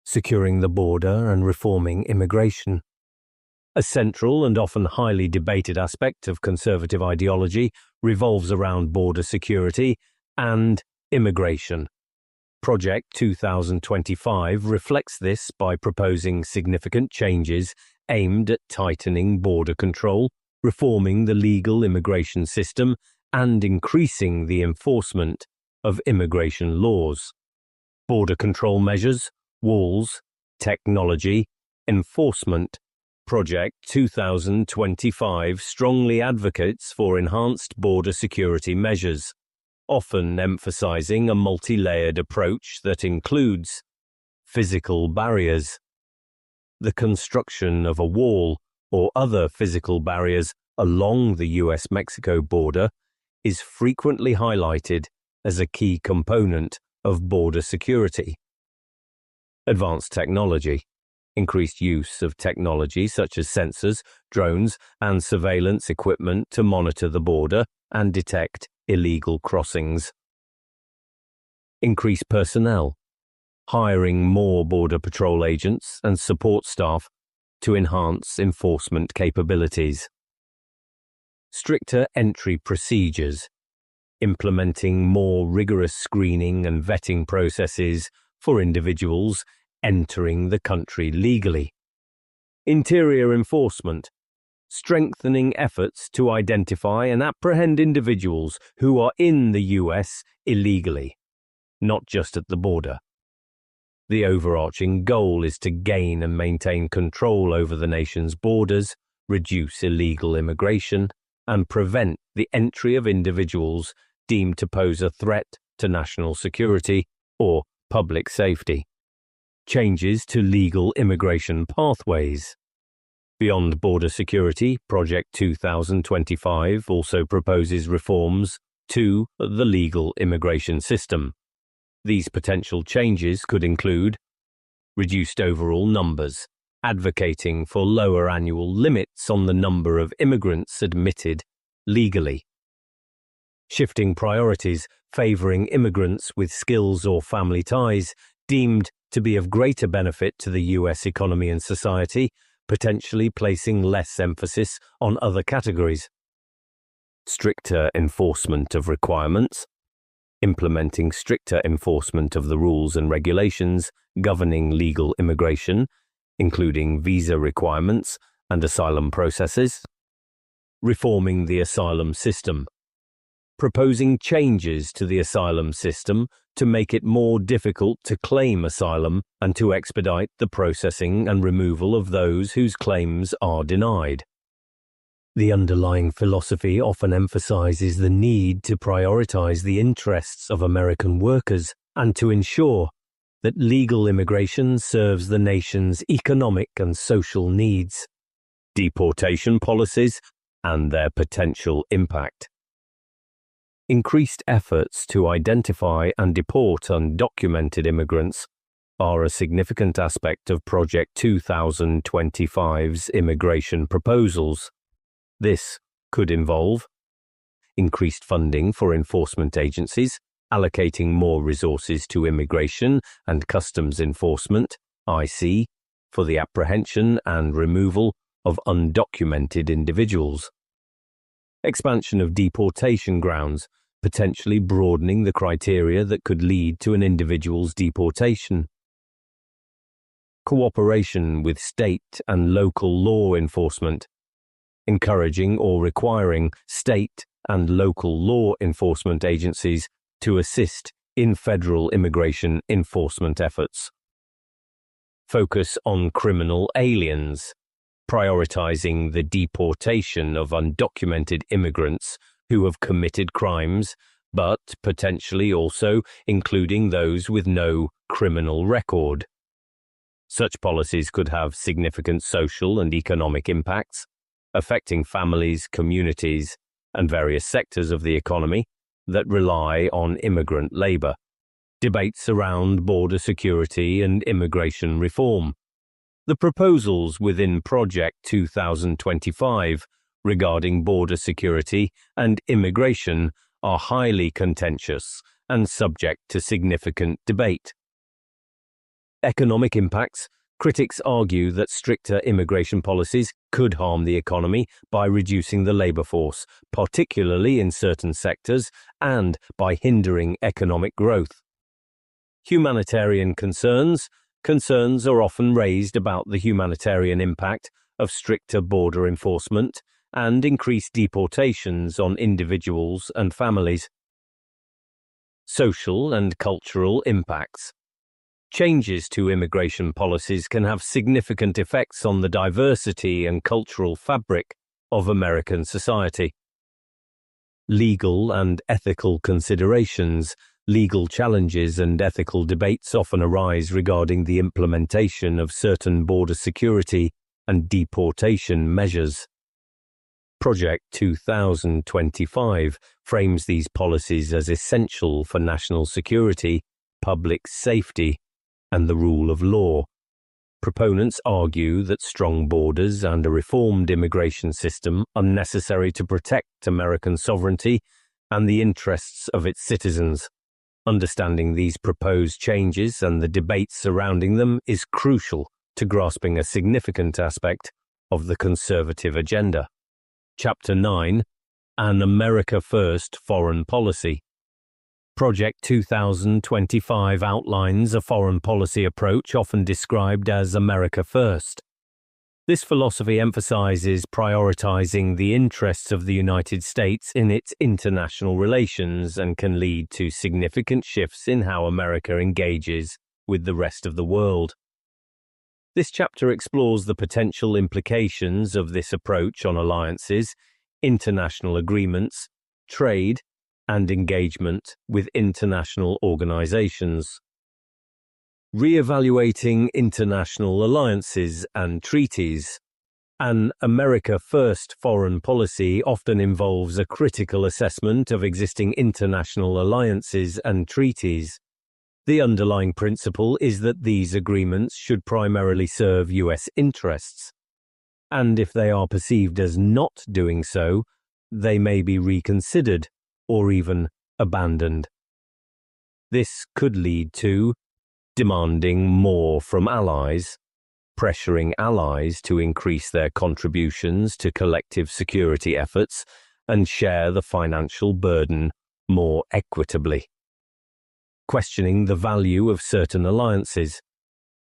Securing the Border and Reforming Immigration. A central and often highly debated aspect of conservative ideology revolves around border security and immigration. Project 2025 reflects this by proposing significant changes aimed at tightening border control, reforming the legal immigration system, and increasing the enforcement of immigration laws. Border control measures, walls, technology, enforcement. Project 2025 strongly advocates for enhanced border security measures, often emphasizing a multi-layered approach that includes physical barriers. The construction of a wall or other physical barriers along the US-Mexico border is frequently highlighted as a key component of border security. Advanced technology. Increased use of technology such as sensors, drones, and surveillance equipment to monitor the border and detect illegal crossings. Increased personnel. Hiring more Border Patrol agents and support staff to enhance enforcement capabilities. Stricter entry procedures. Implementing more rigorous screening and vetting processes for individuals entering the country legally. Interior enforcement. Strengthening efforts to identify and apprehend individuals who are in the US illegally, not just at the border. The overarching goal is to gain and maintain control over the nation's borders, reduce illegal immigration, and prevent the entry of individuals deemed to pose a threat to national security or public safety. Changes to legal immigration pathways. Beyond border security, Project 2025 also proposes reforms to the legal immigration system. These potential changes could include reduced overall numbers, advocating for lower annual limits on the number of immigrants admitted legally. Shifting priorities, favoring immigrants with skills or family ties deemed to be of greater benefit to the US economy and society potentially placing less emphasis on other categories. Stricter enforcement of requirements, implementing stricter enforcement of the rules and regulations governing legal immigration, including visa requirements and asylum processes. Reforming the asylum system, proposing changes to the asylum system to make it more difficult to claim asylum and to expedite the processing and removal of those whose claims are denied. The underlying philosophy often emphasizes the need to prioritize the interests of American workers and to ensure that legal immigration serves the nation's economic and social needs. Deportation policies and their potential impact. Increased efforts to identify and deport undocumented immigrants are a significant aspect of Project 2025's immigration proposals. This could involve increased funding for enforcement agencies, allocating more resources to immigration and customs enforcement, IC, for the apprehension and removal of undocumented individuals. Expansion of deportation grounds, potentially broadening the criteria that could lead to an individual's deportation. Cooperation with state and local law enforcement, encouraging or requiring state and local law enforcement agencies to assist in federal immigration enforcement efforts. Focus on criminal aliens, prioritizing the deportation of undocumented immigrants who have committed crimes, but potentially also including those with no criminal record. Such policies could have significant social and economic impacts, affecting families, communities, and various sectors of the economy that rely on immigrant labor. Debates around border security and immigration reform. The proposals within Project 2025 regarding border security and immigration are highly contentious and subject to significant debate. Economic impacts. Critics argue that stricter immigration policies could harm the economy by reducing the labor force, particularly in certain sectors, and by hindering economic growth. Humanitarian concerns. Concerns are often raised about the humanitarian impact of stricter border enforcement and increased deportations on individuals and families. Social and cultural impacts. Changes to immigration policies can have significant effects on the diversity and cultural fabric of American society. Legal and ethical considerations. Legal challenges and ethical debates often arise regarding the implementation of certain border security and deportation measures. Project 2025 frames these policies as essential for national security, public safety, and the rule of law. Proponents argue that strong borders and a reformed immigration system are necessary to protect American sovereignty and the interests of its citizens. Understanding these proposed changes and the debates surrounding them is crucial to grasping a significant aspect of the conservative agenda. Chapter 9: An America First Foreign Policy. Project 2025 outlines a foreign policy approach often described as America First. This philosophy emphasizes prioritizing the interests of the United States in its international relations and can lead to significant shifts in how America engages with the rest of the world. This chapter explores the potential implications of this approach on alliances, international agreements, trade, and engagement with international organizations. Re-evaluating international alliances and treaties. An America First foreign policy often involves a critical assessment of existing international alliances and treaties. The underlying principle is that these agreements should primarily serve U.S. interests, and if they are perceived as not doing so, they may be reconsidered or even abandoned. This could lead to demanding more from allies, pressuring allies to increase their contributions to collective security efforts and share the financial burden more equitably. Questioning the value of certain alliances,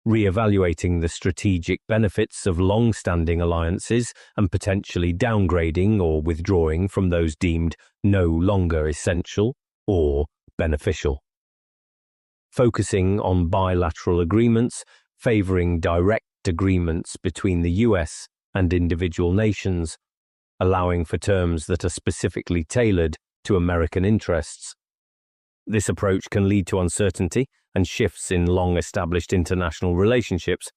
re-evaluating the strategic benefits of long-standing alliances and potentially downgrading or withdrawing from those deemed no longer essential or beneficial. Focusing on bilateral agreements, favoring direct agreements between the US and individual nations, allowing for terms that are specifically tailored to American interests. This approach can lead to uncertainty and shifts in long-established international relationships.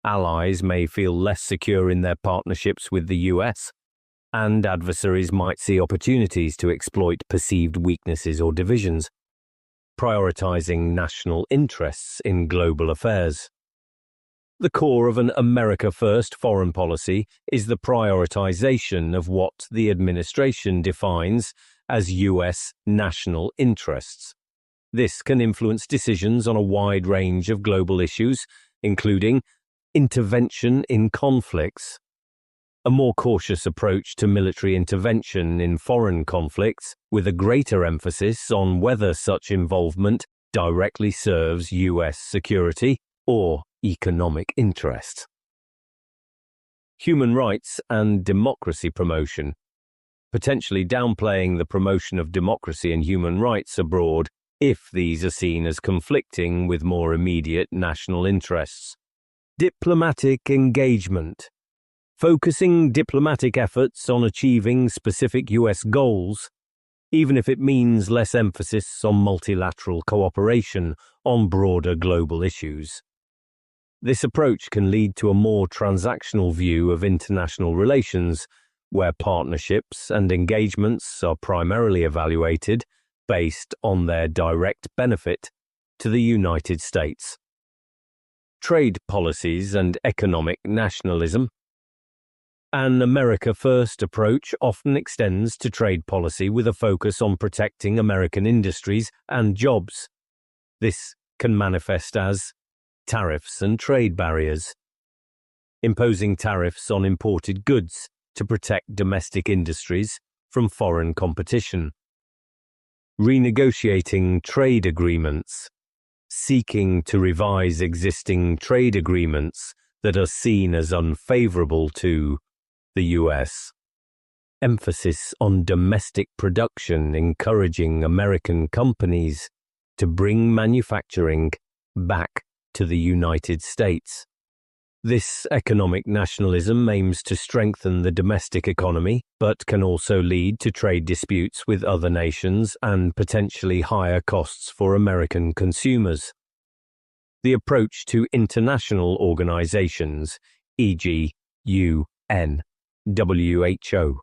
Allies may feel less secure in their partnerships with the US, and adversaries might see opportunities to exploit perceived weaknesses or divisions. Prioritizing national interests in global affairs. The core of an America-first foreign policy is the prioritization of what the administration defines as US national interests. This can influence decisions on a wide range of global issues, including intervention in conflicts, a more cautious approach to military intervention in foreign conflicts, with a greater emphasis on whether such involvement directly serves US security or economic interests. Human rights and democracy promotion. Potentially downplaying the promotion of democracy and human rights abroad if these are seen as conflicting with more immediate national interests. Diplomatic engagement. Focusing diplomatic efforts on achieving specific US goals, even if it means less emphasis on multilateral cooperation on broader global issues. This approach can lead to a more transactional view of international relations, where partnerships and engagements are primarily evaluated based on their direct benefit to the United States. Trade policies and economic nationalism. An America-first approach often extends to trade policy with a focus on protecting American industries and jobs. This can manifest as tariffs and trade barriers. Imposing tariffs on imported goods to protect domestic industries from foreign competition. Renegotiating trade agreements. Seeking to revise existing trade agreements that are seen as unfavorable to the US. Emphasis on domestic production, encouraging American companies to bring manufacturing back to the United States. This economic nationalism aims to strengthen the domestic economy, but can also lead to trade disputes with other nations and potentially higher costs for American consumers. The approach to international organizations, e.g., UN, WHO.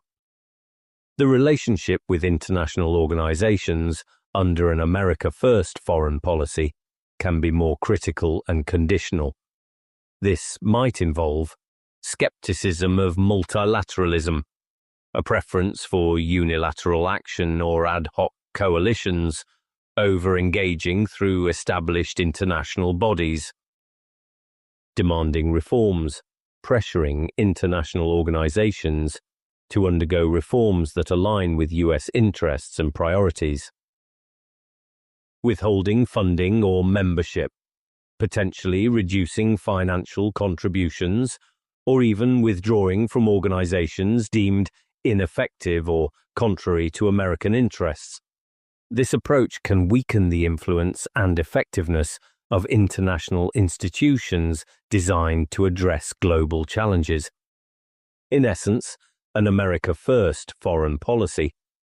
The relationship with international organizations under an America-first foreign policy can be more critical and conditional. This might involve skepticism of multilateralism, a preference for unilateral action or ad hoc coalitions over engaging through established international bodies, demanding reforms, pressuring international organizations to undergo reforms that align with US interests and priorities. Withholding funding or membership, potentially reducing financial contributions, or even withdrawing from organizations deemed ineffective or contrary to American interests. This approach can weaken the influence and effectiveness of international institutions designed to address global challenges. In essence, an America-first foreign policy,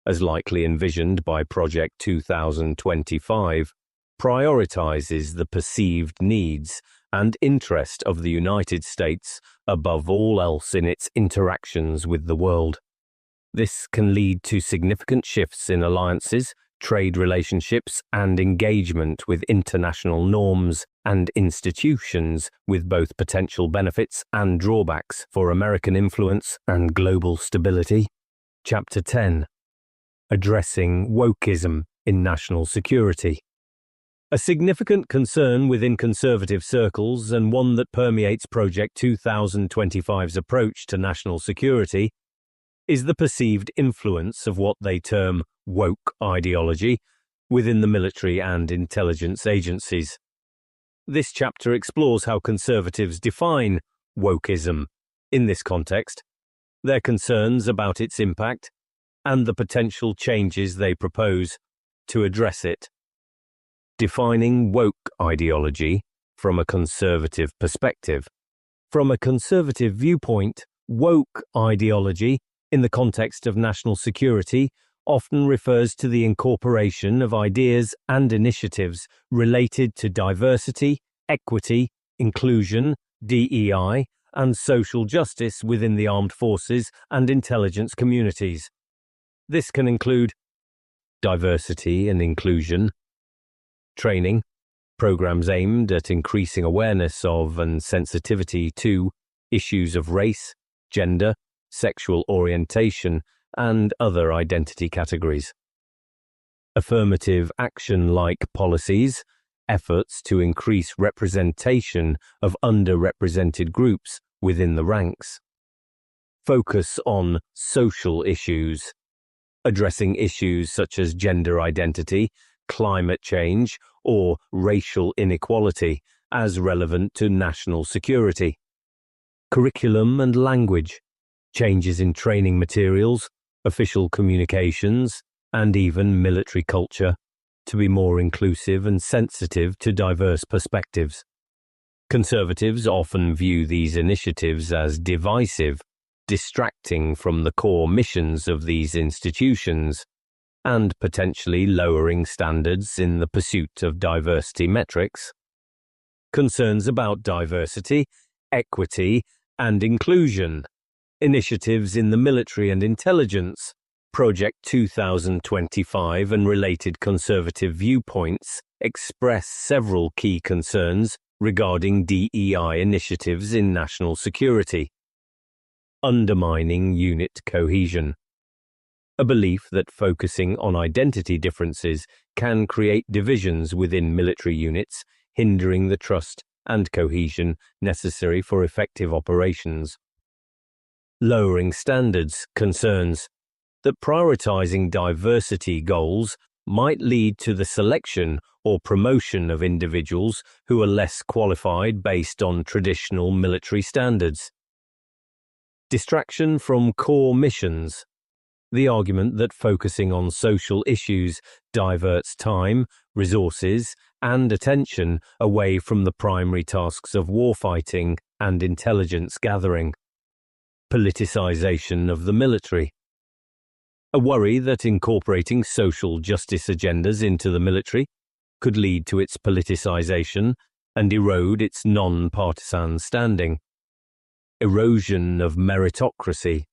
as likely envisioned by Project 2025, prioritizes the perceived needs and interest of the United States above all else in its interactions with the world. This can lead to significant shifts in alliances, trade relationships, and engagement with international norms and institutions, with both potential benefits and drawbacks for American influence and global stability. Chapter 10. Addressing wokeism in national security. A significant concern within conservative circles, and one that permeates Project 2025's approach to national security, is the perceived influence of what they term woke ideology within the military and intelligence agencies. This chapter explores how conservatives define wokeism in this context, their concerns about its impact, and the potential changes they propose to address it. Defining woke ideology from a conservative perspective. From a conservative viewpoint, woke ideology, in the context of national security, often refers to the incorporation of ideas and initiatives related to diversity, equity, inclusion, DEI, and social justice within the armed forces and intelligence communities. This can include diversity and inclusion, training, programs aimed at increasing awareness of and sensitivity to issues of race, gender, sexual orientation, and other identity categories. Affirmative action-like policies, efforts to increase representation of underrepresented groups within the ranks. Focus on social issues, addressing issues such as gender identity, climate change, or racial inequality as relevant to national security. Curriculum and language, changes in training materials, official communications, and even military culture to be more inclusive and sensitive to diverse perspectives. Conservatives often view these initiatives as divisive, distracting from the core missions of these institutions, and potentially lowering standards in the pursuit of diversity metrics. Concerns about diversity, equity, and inclusion. Initiatives in the military and intelligence, Project 2025 and related conservative viewpoints express several key concerns regarding DEI initiatives in national security. Undermining unit cohesion. A belief that focusing on identity differences can create divisions within military units, hindering the trust and cohesion necessary for effective operations. Lowering standards concerns that prioritizing diversity goals might lead to the selection or promotion of individuals who are less qualified based on traditional military standards. Distraction from core missions. The argument that focusing on social issues diverts time, resources, and attention away from the primary tasks of warfighting and intelligence gathering. Politicization of the military. A worry that incorporating social justice agendas into the military could lead to its politicization and erode its non-partisan standing. Erosion of meritocracy.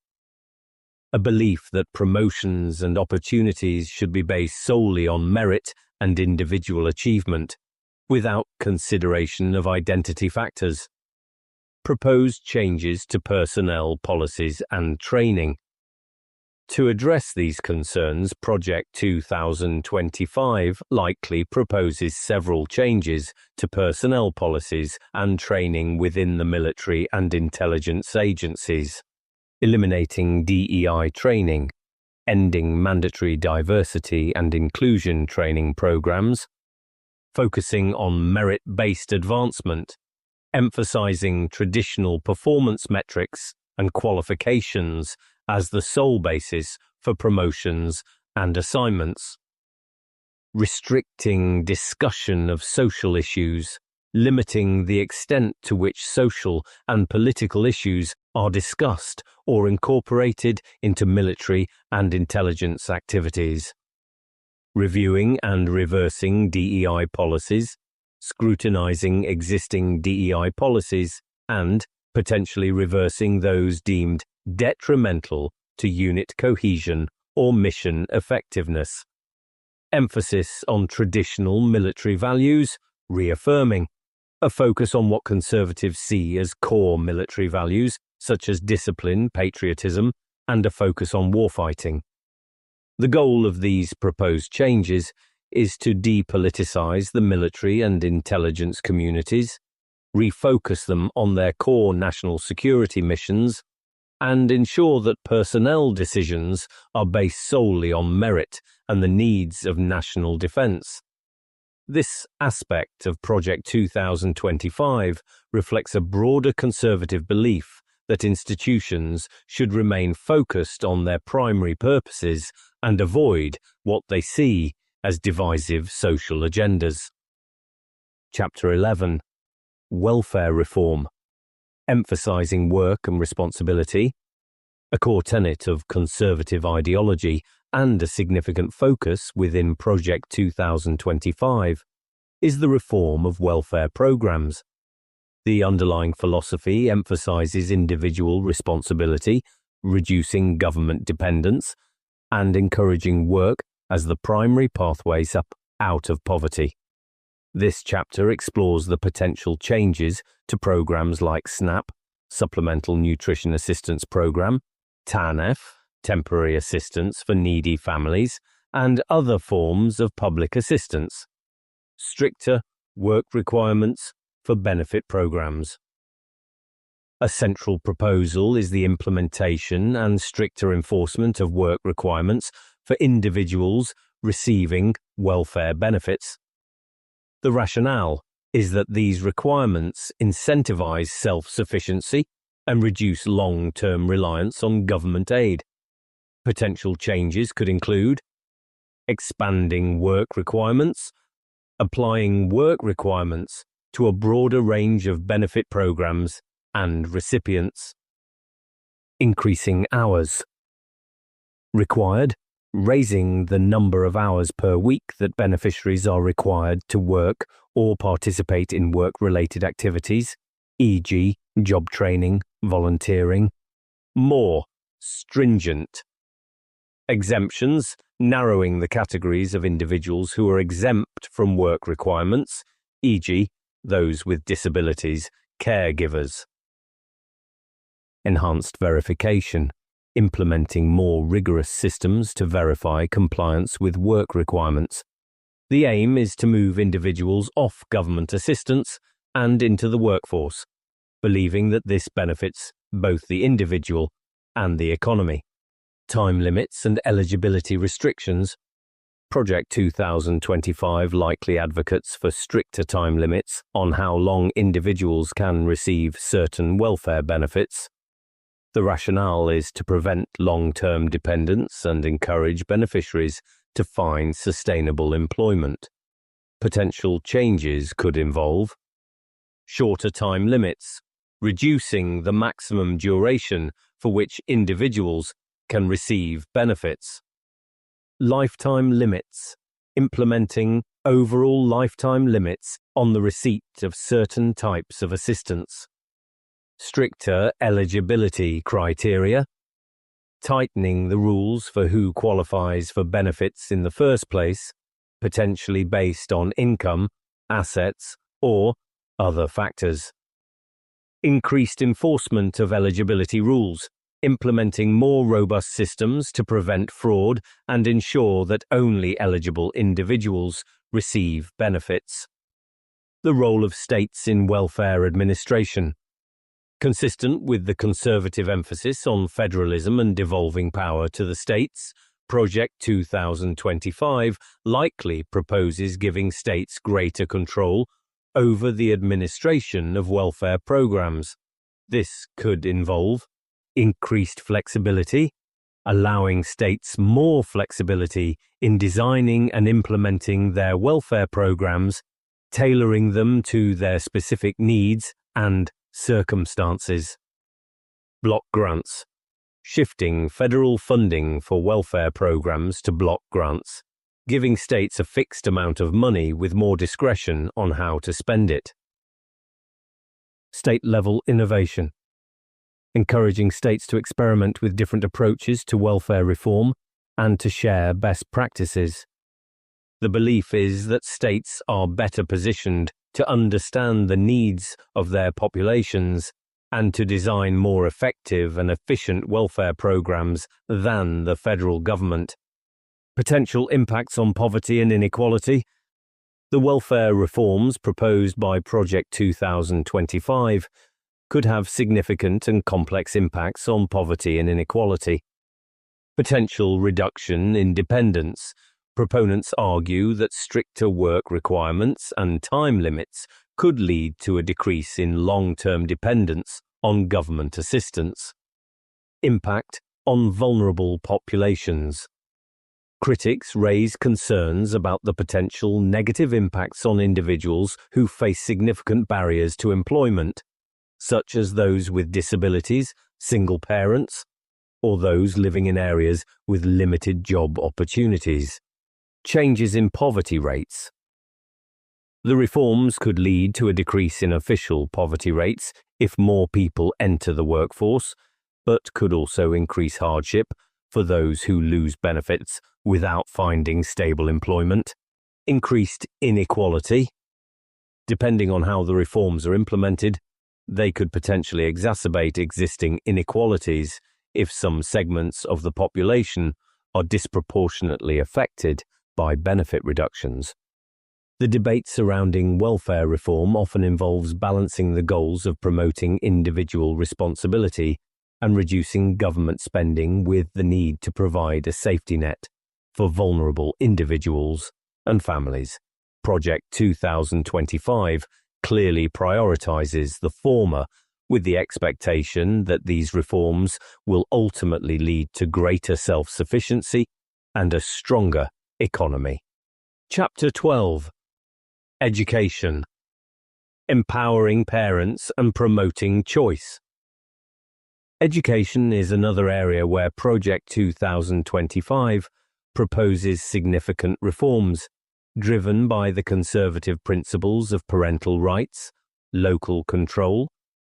A belief that promotions and opportunities should be based solely on merit and individual achievement, without consideration of identity factors. Proposed changes to personnel policies and training. To address these concerns, Project 2025 likely proposes several changes to personnel policies and training within the military and intelligence agencies. Eliminating DEI training, ending mandatory diversity and inclusion training programs, focusing on merit-based advancement, emphasizing traditional performance metrics and qualifications as the sole basis for promotions and assignments. Restricting discussion of social issues, limiting the extent to which social and political issues are discussed or incorporated into military and intelligence activities. Reviewing and reversing DEI policies, scrutinizing existing DEI policies, and potentially reversing those deemed detrimental to unit cohesion or mission effectiveness. Emphasis on traditional military values, reaffirming. A focus on what conservatives see as core military values, such as discipline, patriotism, and a focus on warfighting. The goal of these proposed changes is to depoliticize the military and intelligence communities, refocus them on their core national security missions, and ensure that personnel decisions are based solely on merit and the needs of national defense. This aspect of Project 2025 reflects a broader conservative belief that institutions should remain focused on their primary purposes and avoid what they see as divisive social agendas. Chapter 11. Welfare Reform, emphasizing work and responsibility. A core tenet of conservative ideology and a significant focus within Project 2025 is the reform of welfare programs. The underlying philosophy emphasizes individual responsibility, reducing government dependence, and encouraging work as the primary pathways out of poverty. This chapter explores the potential changes to programs like SNAP, Supplemental Nutrition Assistance Program, TANF, Temporary Assistance for Needy Families, and other forms of public assistance. Stricter work requirements for benefit programs. A central proposal is the implementation and stricter enforcement of work requirements for individuals receiving welfare benefits. The rationale is that these requirements incentivize self-sufficiency and reduce long-term reliance on government aid. Potential changes could include expanding work requirements, applying work requirements to a broader range of benefit programs and recipients, increasing hours required, raising the number of hours per week that beneficiaries are required to work or participate in work-related activities, e.g., job training, volunteering. More stringent exemptions, narrowing the categories of individuals who are exempt from work requirements, e.g., those with disabilities, caregivers. Enhanced verification, implementing more rigorous systems to verify compliance with work requirements. The aim is to move individuals off government assistance and into the workforce, believing that this benefits both the individual and the economy. Time limits and eligibility restrictions. Project 2025 likely advocates for stricter time limits on how long individuals can receive certain welfare benefits. The rationale is to prevent long-term dependence and encourage beneficiaries to find sustainable employment. Potential changes could involve shorter time limits, reducing the maximum duration for which individuals can receive benefits. Lifetime limits, implementing overall lifetime limits on the receipt of certain types of assistance. Stricter eligibility criteria, tightening the rules for who qualifies for benefits in the first place, potentially based on income, assets, or other factors. Increased enforcement of eligibility rules, implementing more robust systems to prevent fraud and ensure that only eligible individuals receive benefits. The role of states in welfare administration. Consistent with the conservative emphasis on federalism and devolving power to the states, Project 2025 likely proposes giving states greater control over the administration of welfare programs. This could involve increased flexibility, allowing states more flexibility in designing and implementing their welfare programs, tailoring them to their specific needs and circumstances. Block grants, shifting federal funding for welfare programs to block grants, giving states a fixed amount of money with more discretion on how to spend it. State-level innovation, encouraging states to experiment with different approaches to welfare reform and to share best practices. The belief is that states are better positioned to understand the needs of their populations and to design more effective and efficient welfare programs than the federal government. Potential impacts on poverty and inequality. The welfare reforms proposed by Project 2025 could have significant and complex impacts on poverty and inequality. Potential reduction in dependence. Proponents argue that stricter work requirements and time limits could lead to a decrease in long-term dependence on government assistance. Impact on vulnerable populations. Critics raise concerns about the potential negative impacts on individuals who face significant barriers to employment, such as those with disabilities, single parents, or those living in areas with limited job opportunities. Changes in poverty rates. The reforms could lead to a decrease in official poverty rates if more people enter the workforce, but could also increase hardship for those who lose benefits without finding stable employment. Increased inequality. Depending on how the reforms are implemented, they could potentially exacerbate existing inequalities if some segments of the population are disproportionately affected by benefit reductions. The debate surrounding welfare reform often involves balancing the goals of promoting individual responsibility and reducing government spending with the need to provide a safety net for vulnerable individuals and families. Project 2025 clearly prioritizes the former, with the expectation that these reforms will ultimately lead to greater self-sufficiency and a stronger economy. Chapter 12. Education. Empowering parents and promoting choice. Education is another area where Project 2025 proposes significant reforms, driven by the conservative principles of parental rights, local control,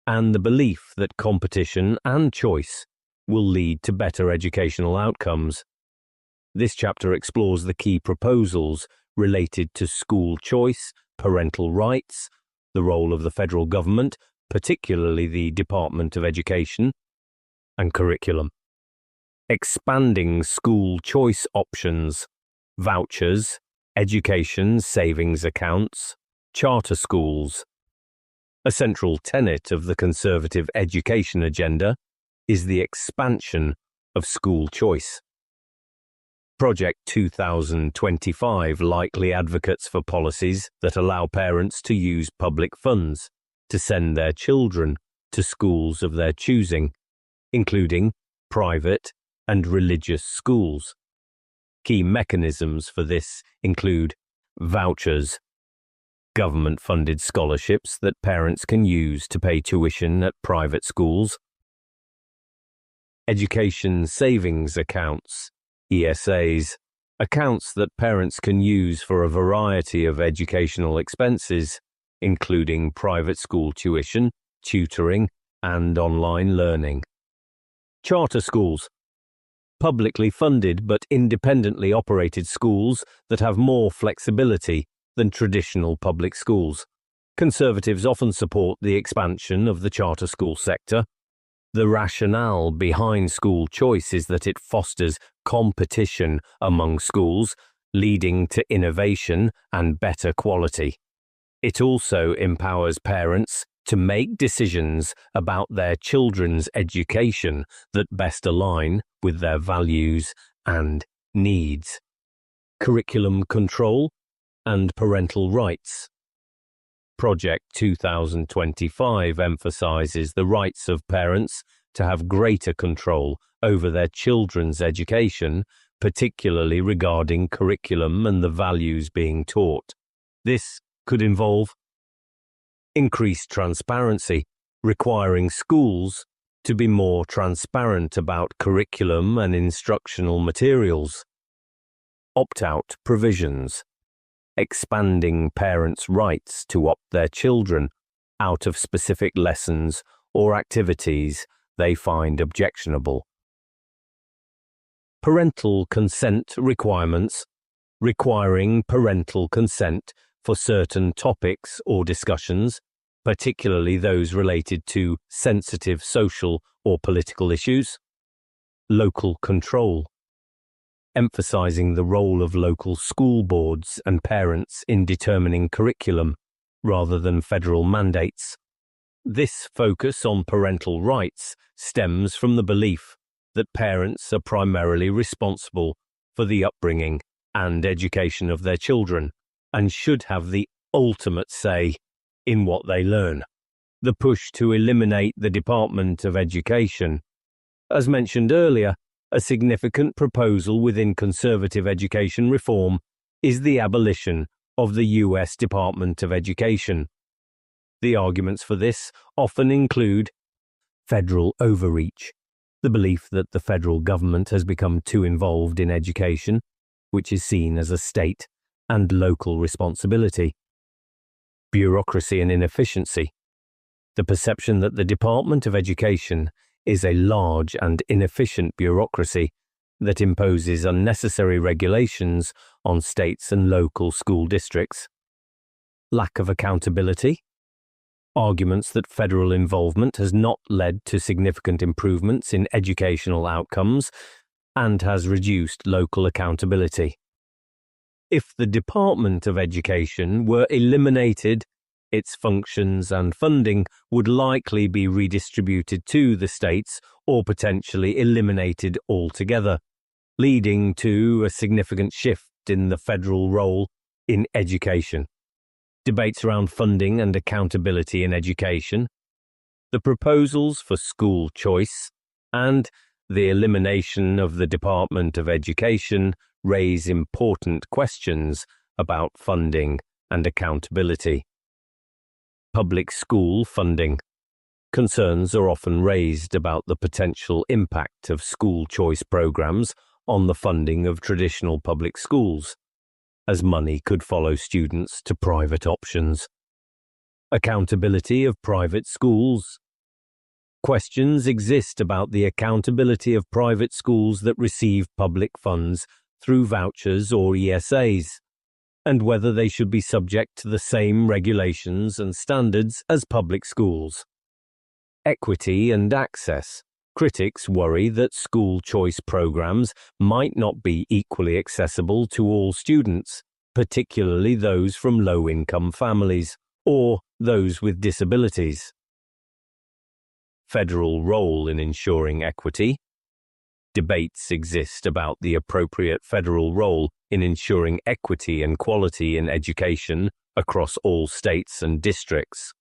and the belief that competition and choice will lead to better educational outcomes. This chapter explores the key proposals related to school choice, parental rights, the role of the federal government, particularly the Department of Education, and curriculum. Expanding school choice options, vouchers, education savings accounts, charter schools. A central tenet of the conservative education agenda is the expansion of school choice. Project 2025 likely advocates for policies that allow parents to use public funds to send their children to schools of their choosing, including private and religious schools. Key mechanisms for this include vouchers, government-funded scholarships that parents can use to pay tuition at private schools, education savings accounts, ESAs, accounts that parents can use for a variety of educational expenses, including private school tuition, tutoring, and online learning. Charter schools, publicly funded but independently operated schools that have more flexibility than traditional public schools. Conservatives often support the expansion of the charter school sector. The rationale behind school choice is that it fosters competition among schools, leading to innovation and better quality. It also empowers parents to make decisions about their children's education that best align with their values and needs. Curriculum control and parental rights. Project 2025 emphasizes the rights of parents to have greater control over their children's education, particularly regarding curriculum and the values being taught. This could involve increased transparency, requiring schools to be more transparent about curriculum and instructional materials. Opt-out provisions, expanding parents' rights to opt their children out of specific lessons or activities they find objectionable. Parental consent requirements, requiring parental consent for certain topics or discussions, particularly those related to sensitive social or political issues. Local control, emphasizing the role of local school boards and parents in determining curriculum rather than federal mandates. This focus on parental rights stems from the belief that parents are primarily responsible for the upbringing and education of their children and should have the ultimate say in what they learn. The push to eliminate the Department of Education. As mentioned earlier, a significant proposal within conservative education reform is the abolition of the U.S. Department of Education. The arguments for this often include federal overreach, the belief that the federal government has become too involved in education, which is seen as a state and local responsibility, bureaucracy and inefficiency, the perception that the Department of Education is a large and inefficient bureaucracy that imposes unnecessary regulations on states and local school districts, lack of accountability, arguments that federal involvement has not led to significant improvements in educational outcomes and has reduced local accountability. If the Department of Education were eliminated, its functions and funding would likely be redistributed to the states or potentially eliminated altogether, leading to a significant shift in the federal role in education. Debates around funding and accountability in education, the proposals for school choice, and the elimination of the Department of Education raise important questions about funding and accountability. Public school funding. Concerns are often raised about the potential impact of school choice programs on the funding of traditional public schools, as money could follow students to private options. Accountability of private schools. Questions exist about the accountability of private schools that receive public funds through vouchers or ESAs, and whether they should be subject to the same regulations and standards as public schools. Equity and access. Critics worry that school choice programs might not be equally accessible to all students, particularly those from low-income families or those with disabilities. Federal role in ensuring equity. Debates exist about the appropriate federal role in ensuring equity and quality in education across all states and districts.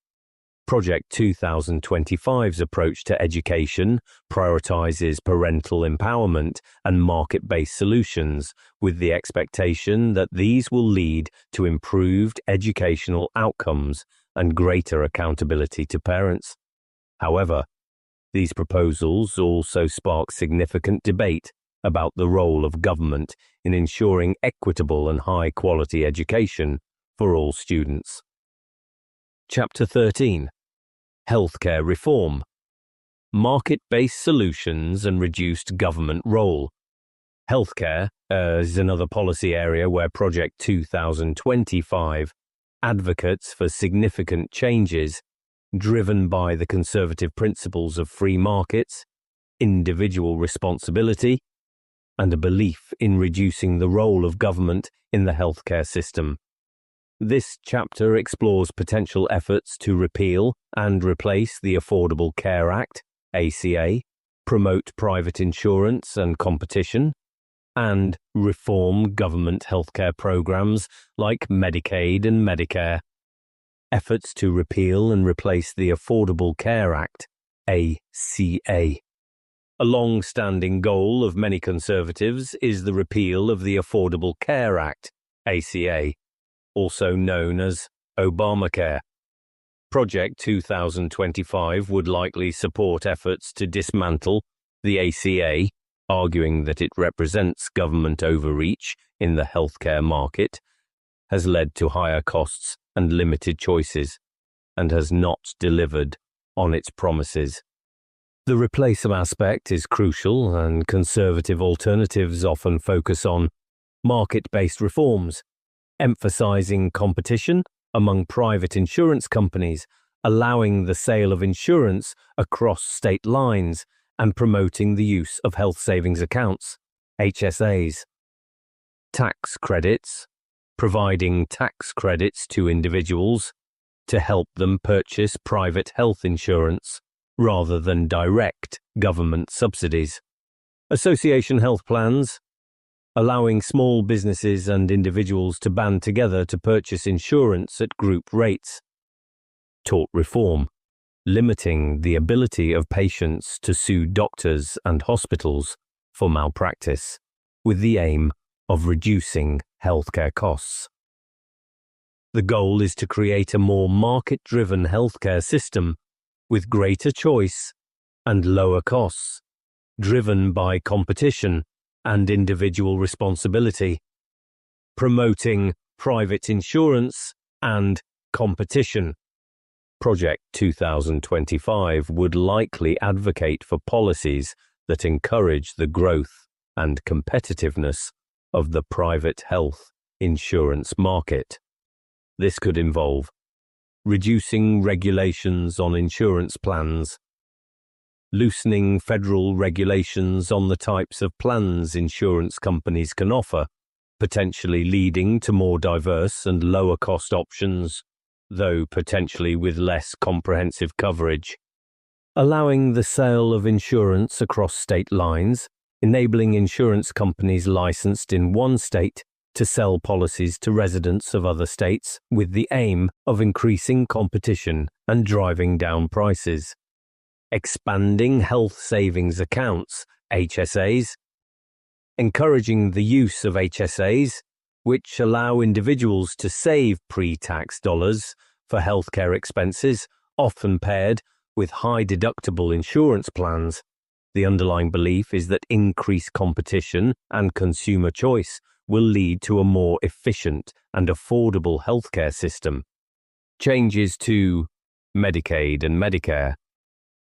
Project 2025's approach to education prioritizes parental empowerment and market-based solutions, with the expectation that these will lead to improved educational outcomes and greater accountability to parents. However, these proposals also spark significant debate about the role of government in ensuring equitable and high-quality education for all students. Chapter 13. Healthcare Reform. Market-based solutions and reduced government role. Healthcare is another policy area where Project 2025 advocates for significant changes driven by the conservative principles of free markets, individual responsibility, and a belief in reducing the role of government in the healthcare system. This chapter explores potential efforts to repeal and replace the Affordable Care Act, ACA, promote private insurance and competition, and reform government healthcare programs like Medicaid and Medicare. Efforts to repeal and replace the Affordable Care Act, ACA. A long-standing goal of many conservatives is the repeal of the Affordable Care Act, ACA, also known as Obamacare. Project 2025 would likely support efforts to dismantle the ACA, arguing that it represents government overreach in the healthcare market, has led to higher costs and limited choices, and has not delivered on its promises. The replace aspect is crucial, and conservative alternatives often focus on market-based reforms, emphasizing competition among private insurance companies, allowing the sale of insurance across state lines, and promoting the use of health savings accounts, HSAs, Tax credits, providing tax credits to individuals to help them purchase private health insurance rather than direct government subsidies. Association health plans, allowing small businesses and individuals to band together to purchase insurance at group rates. Tort reform, limiting the ability of patients to sue doctors and hospitals for malpractice, with the aim of reducing healthcare costs. The goal is to create a more market-driven healthcare system with greater choice and lower costs, driven by competition and individual responsibility, promoting private insurance and competition. Project 2025 would likely advocate for policies that encourage the growth and competitiveness of the private health insurance market. This could involve reducing regulations on insurance plans, loosening federal regulations on the types of plans insurance companies can offer, potentially leading to more diverse and lower-cost options, though potentially with less comprehensive coverage, allowing the sale of insurance across state lines, enabling insurance companies licensed in one state to sell policies to residents of other states with the aim of increasing competition and driving down prices. Expanding health savings accounts, HSAs, encouraging the use of HSAs, which allow individuals to save pre-tax dollars for healthcare expenses, often paired with high-deductible insurance plans. The underlying belief is that increased competition and consumer choice will lead to a more efficient and affordable healthcare system. Changes to Medicaid and Medicare.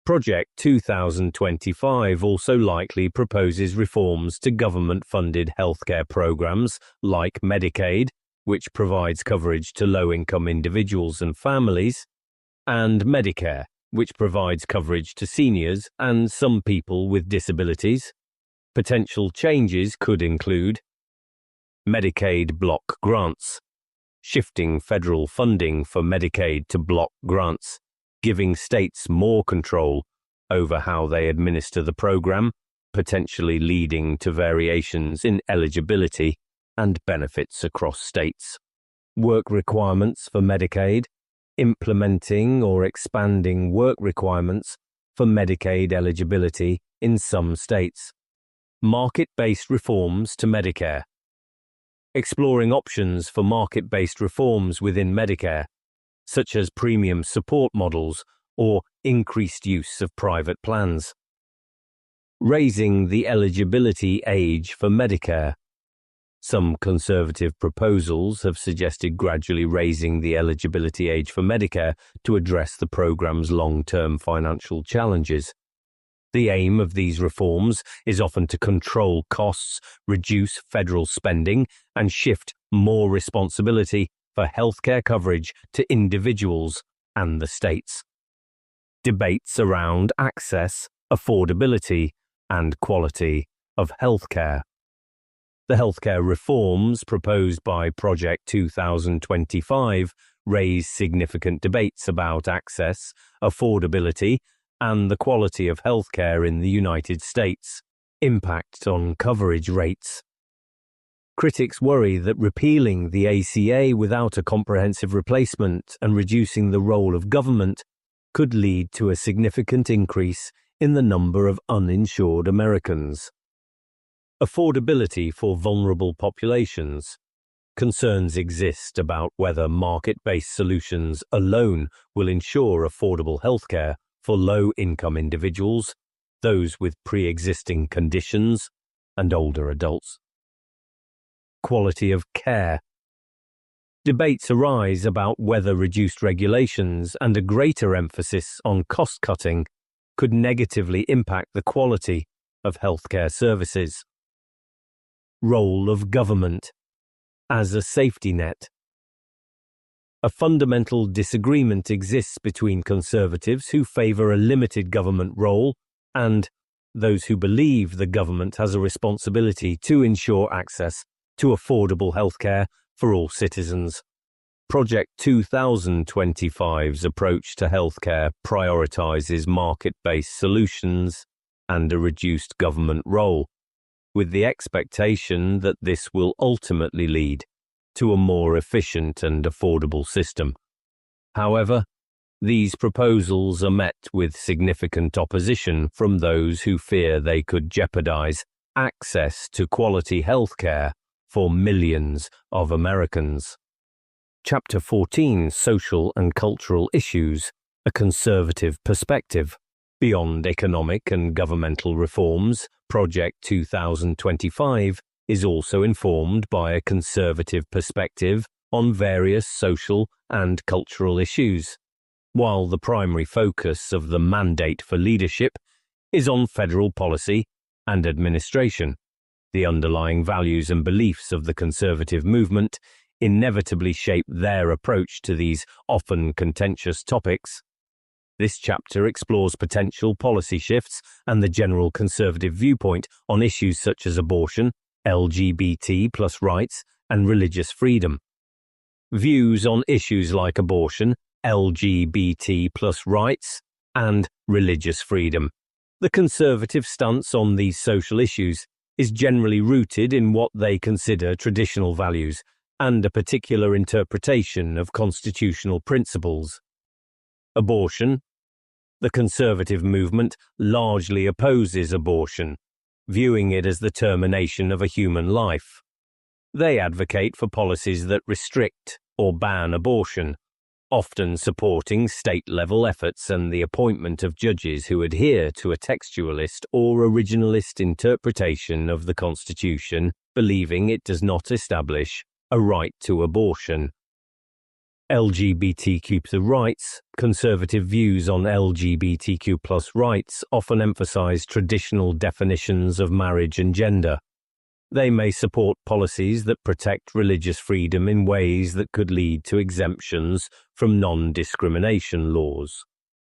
Project 2025 also likely proposes reforms to government-funded healthcare programs like Medicaid, which provides coverage to low-income individuals and families, and Medicare, which provides coverage to seniors and some people with disabilities. Potential changes could include Medicaid block grants, shifting federal funding for Medicaid to block grants, giving states more control over how they administer the program, potentially leading to variations in eligibility and benefits across states. Work requirements for Medicaid, implementing or expanding work requirements for Medicaid eligibility in some states. Market-based reforms to Medicare. Exploring options for market-based reforms within Medicare, such as premium support models or increased use of private plans. Raising the eligibility age for Medicare. Some conservative proposals have suggested gradually raising the eligibility age for Medicare to address the program's long-term financial challenges. The aim of these reforms is often to control costs, reduce federal spending, and shift more responsibility for healthcare coverage to individuals and the states. Debates around access, affordability, and quality of healthcare. The healthcare reforms proposed by Project 2025 raise significant debates about access, affordability, and the quality of healthcare in the United States. Impact on coverage rates. Critics worry that repealing the ACA without a comprehensive replacement and reducing the role of government could lead to a significant increase in the number of uninsured Americans. Affordability for vulnerable populations. Concerns exist about whether market-based solutions alone will ensure affordable healthcare for low-income individuals, those with pre-existing conditions, and older adults. Quality of care. Debates arise about whether reduced regulations and a greater emphasis on cost-cutting could negatively impact the quality of healthcare services. Role of government as a safety net. A fundamental disagreement exists between conservatives who favor a limited government role and those who believe the government has a responsibility to ensure access to affordable healthcare for all citizens. Project 2025's approach to healthcare prioritizes market-based solutions and a reduced government role, with the expectation that this will ultimately lead to a more efficient and affordable system. However, these proposals are met with significant opposition from those who fear they could jeopardize access to quality healthcare for millions of Americans. Chapter 14, Social and Cultural Issues, a Conservative Perspective. Beyond economic and governmental reforms, Project 2025 is also informed by a conservative perspective on various social and cultural issues. While the primary focus of the mandate for leadership is on federal policy and administration, the underlying values and beliefs of the conservative movement inevitably shape their approach to these often contentious topics. This chapter explores potential policy shifts and the general conservative viewpoint on issues such as abortion, LGBT+ rights, and religious freedom. Views on issues like abortion, LGBT+ rights, and religious freedom. The conservative stance on these social issues is generally rooted in what they consider traditional values and a particular interpretation of constitutional principles. Abortion. The conservative movement largely opposes abortion, viewing it as the termination of a human life. They advocate for policies that restrict or ban abortion, often supporting state-level efforts and the appointment of judges who adhere to a textualist or originalist interpretation of the Constitution, believing it does not establish a right to abortion. LGBTQ+ rights. Conservative views on LGBTQ+ rights often emphasize traditional definitions of marriage and gender. They may support policies that protect religious freedom in ways that could lead to exemptions from non-discrimination laws.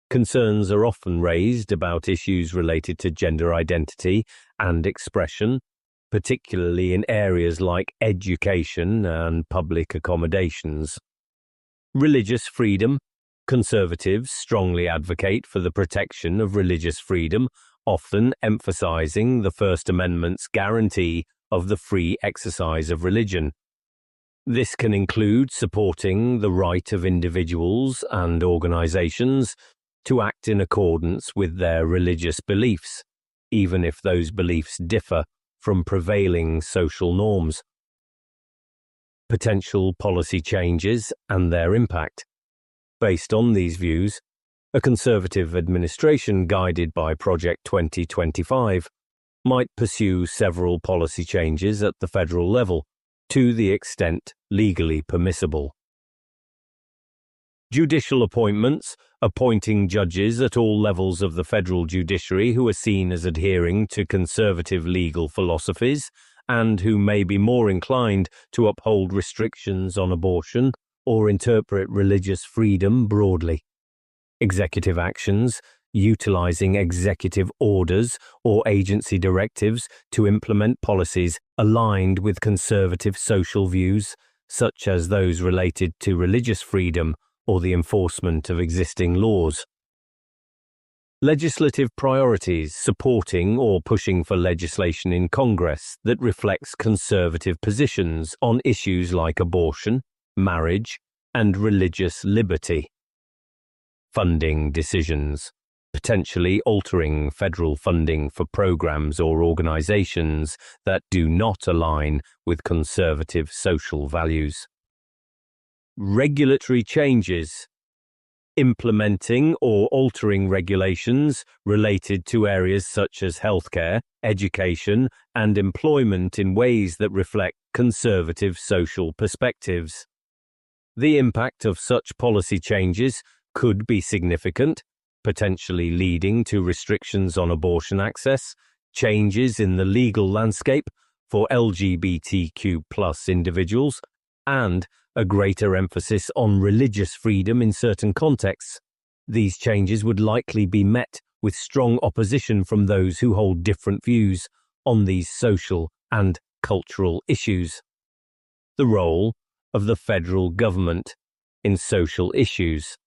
Concerns are often raised about issues related to gender identity and expression, particularly in areas like education and public accommodations. Religious freedom. Conservatives strongly advocate for the protection of religious freedom, often emphasizing the First Amendment's guarantee of the free exercise of religion. This can include supporting the right of individuals and organizations to act in accordance with their religious beliefs, even if those beliefs differ from prevailing social norms. Potential policy changes and their impact. Based on these views, a conservative administration guided by Project 2025 might pursue several policy changes at the federal level, to the extent legally permissible. Judicial appointments. Appointing judges at all levels of the federal judiciary who are seen as adhering to conservative legal philosophies and who may be more inclined to uphold restrictions on abortion or interpret religious freedom broadly. Executive actions. Utilizing executive orders or agency directives to implement policies aligned with conservative social views, such as those related to religious freedom or the enforcement of existing laws. Legislative priorities. Supporting or pushing for legislation in Congress that reflects conservative positions on issues like abortion, marriage, and religious liberty. Funding decisions. Potentially altering federal funding for programs or organizations that do not align with conservative social values. Regulatory changes. Implementing or altering regulations related to areas such as healthcare, education, and employment in ways that reflect conservative social perspectives. The impact of such policy changes could be significant, potentially leading to restrictions on abortion access, changes in the legal landscape for LGBTQ+ individuals, and a greater emphasis on religious freedom in certain contexts. These changes would likely be met with strong opposition from those who hold different views on these social and cultural issues. the role of the federal government in social issues.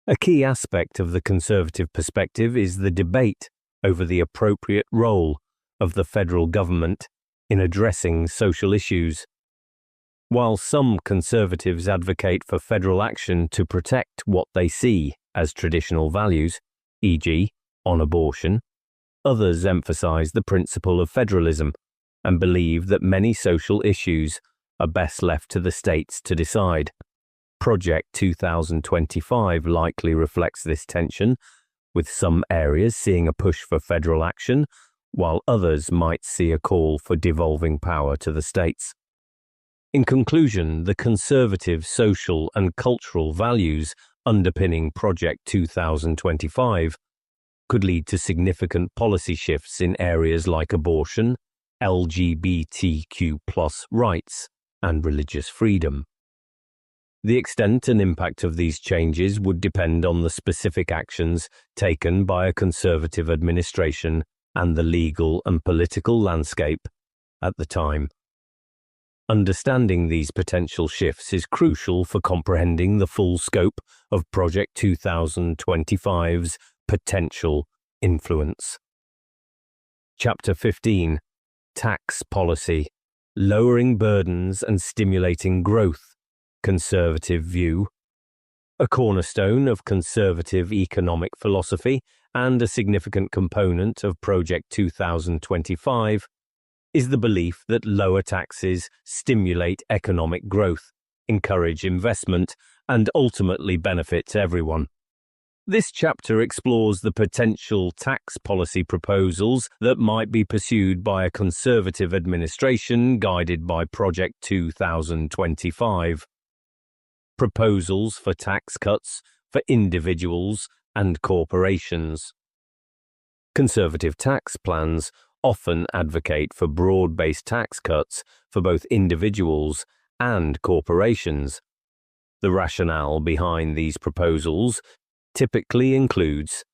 A key aspect of the conservative perspective is the debate over the appropriate role of the federal government in addressing social issues. While some conservatives advocate for federal action to protect what they see as traditional values, e.g., on abortion, others emphasize the principle of federalism and believe that many social issues are best left to the states to decide. Project 2025 likely reflects this tension, with some areas seeing a push for federal action, while others might see a call for devolving power to the states. In conclusion, the conservative social and cultural values underpinning Project 2025 could lead to significant policy shifts in areas like abortion, LGBTQ+ rights, and religious freedom. The extent and impact of these changes would depend on the specific actions taken by a conservative administration and the legal and political landscape at the time. Understanding these potential shifts is crucial for comprehending the full scope of Project 2025's potential influence. Chapter 15: Tax Policy: Lowering Burdens and Stimulating Growth. Conservative View. A cornerstone of conservative economic philosophy and a significant component of Project 2025 is the belief that lower taxes stimulate economic growth, encourage investment, and ultimately benefit everyone. This chapter explores the potential tax policy proposals that might be pursued by a conservative administration guided by Project 2025. Proposals for tax cuts for individuals and corporations. Conservative tax plans often advocate for broad-based tax cuts for both individuals and corporations. The rationale behind these proposals typically includes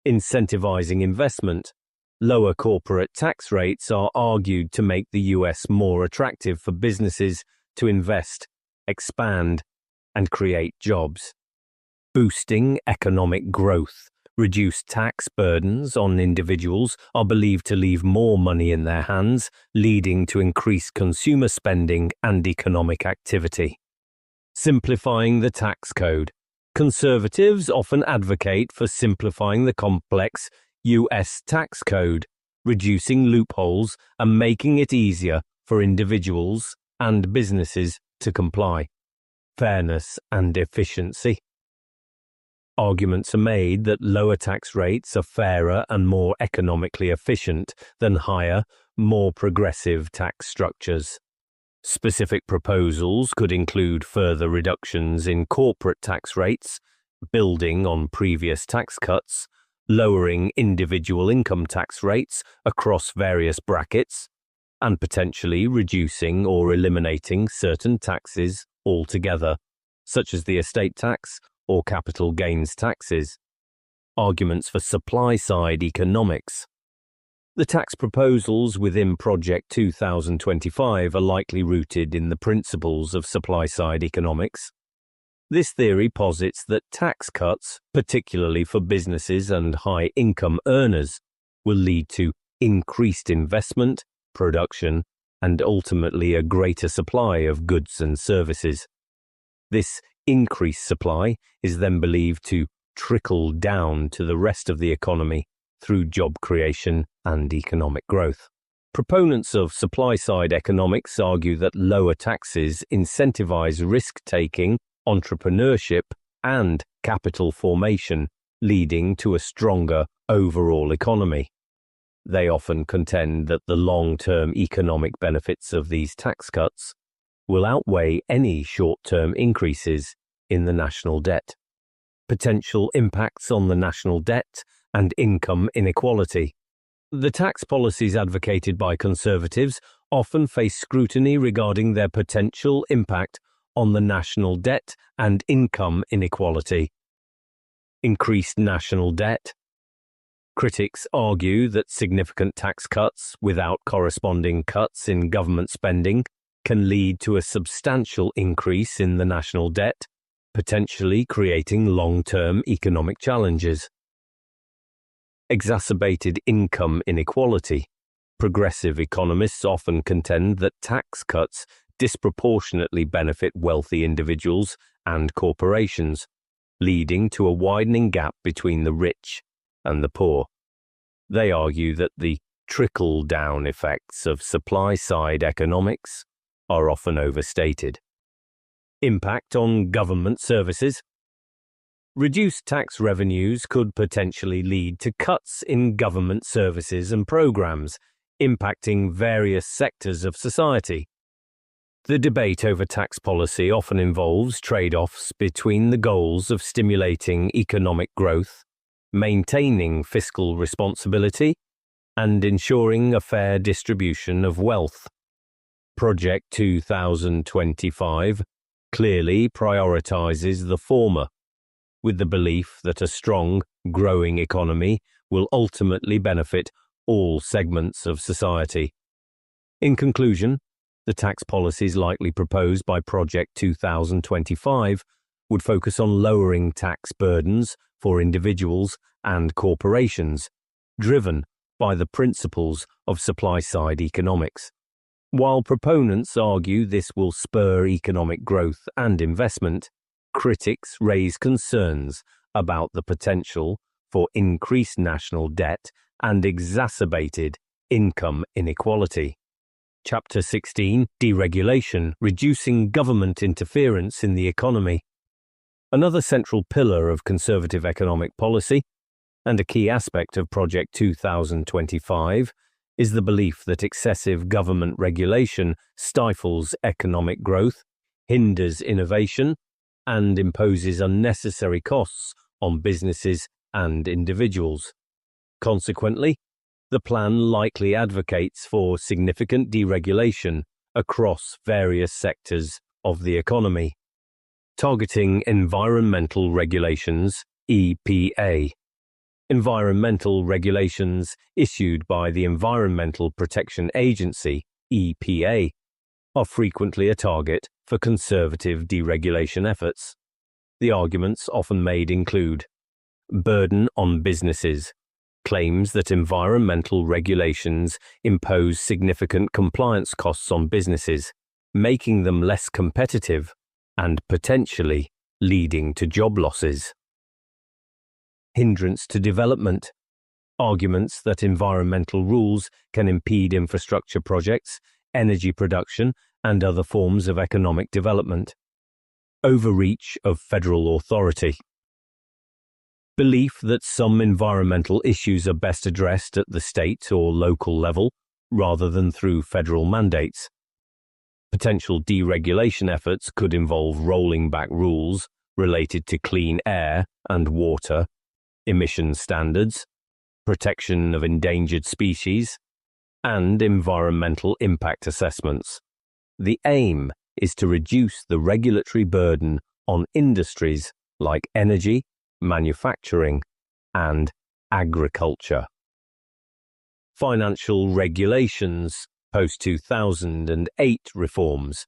incentivizing investment. Lower corporate tax rates are argued to make the US more attractive for businesses to invest, expand, and create jobs. Boosting economic growth. Reduced tax burdens on individuals are believed to leave more money in their hands, leading to increased consumer spending and economic activity. Simplifying the tax code. Conservatives often advocate for simplifying the complex US tax code, reducing loopholes and making it easier for individuals and businesses to comply. Fairness and efficiency. Arguments are made that lower tax rates are fairer and more economically efficient than higher, more progressive tax structures. Specific proposals could include further reductions in corporate tax rates, building on previous tax cuts, lowering individual income tax rates across various brackets, and potentially reducing or eliminating certain taxes altogether, such as the estate tax or capital gains taxes. Arguments for supply-side economics. The tax proposals within Project 2025 are likely rooted in the principles of supply-side economics. This theory posits that tax cuts, particularly for businesses and high-income earners, will lead to increased investment, production, and ultimately a greater supply of goods and services. This increased supply is then believed to trickle down to the rest of the economy through job creation and economic growth. Proponents of supply-side economics argue that lower taxes incentivize risk-taking, entrepreneurship, and capital formation, leading to a stronger overall economy. They often contend that the long-term economic benefits of these tax cuts will outweigh any short-term increases in the national debt. Potential impacts on the national debt and income inequality. The tax policies advocated by conservatives often face scrutiny regarding their potential impact on the national debt and income inequality. Increased national debt. Critics argue that significant tax cuts without corresponding cuts in government spending can lead to a substantial increase in the national debt, potentially creating long-term economic challenges. Exacerbated income inequality. Progressive economists often contend that tax cuts disproportionately benefit wealthy individuals and corporations, leading to a widening gap between the rich and the poor. They argue that the trickle-down effects of supply-side economics are often overstated. Impact on government services. Reduced tax revenues could potentially lead to cuts in government services and programs, impacting various sectors of society. The debate over tax policy often involves trade-offs between the goals of stimulating economic growth, maintaining fiscal responsibility, and ensuring a fair distribution of wealth. Project 2025 clearly prioritizes the former, with the belief that a strong, growing economy will ultimately benefit all segments of society. In conclusion, the tax policies likely proposed by Project 2025 would focus on lowering tax burdens for individuals and corporations, driven by the principles of supply-side economics. While proponents argue this will spur economic growth and investment, critics raise concerns about the potential for increased national debt and exacerbated income inequality. Chapter 16, Deregulation, Reducing Government Interference in the Economy. Another central pillar of conservative economic policy, and a key aspect of Project 2025, is the belief that excessive government regulation stifles economic growth, hinders innovation, and imposes unnecessary costs on businesses and individuals. Consequently, the plan likely advocates for significant deregulation across various sectors of the economy. Targeting environmental regulations, EPA. Environmental regulations issued by the Environmental Protection Agency, EPA, are frequently a target for conservative deregulation efforts. The arguments often made include burden on businesses. Claims that environmental regulations impose significant compliance costs on businesses, making them less competitive and potentially leading to job losses. Hindrance to development. Arguments that environmental rules can impede infrastructure projects, energy production, and other forms of economic development. Overreach of federal authority. Belief that some environmental issues are best addressed at the state or local level rather than through federal mandates. Potential deregulation efforts could involve rolling back rules related to clean air and water, emission standards, protection of endangered species, and environmental impact assessments. The aim is to reduce the regulatory burden on industries like energy, manufacturing, and agriculture. Financial regulations, post-2008 reforms.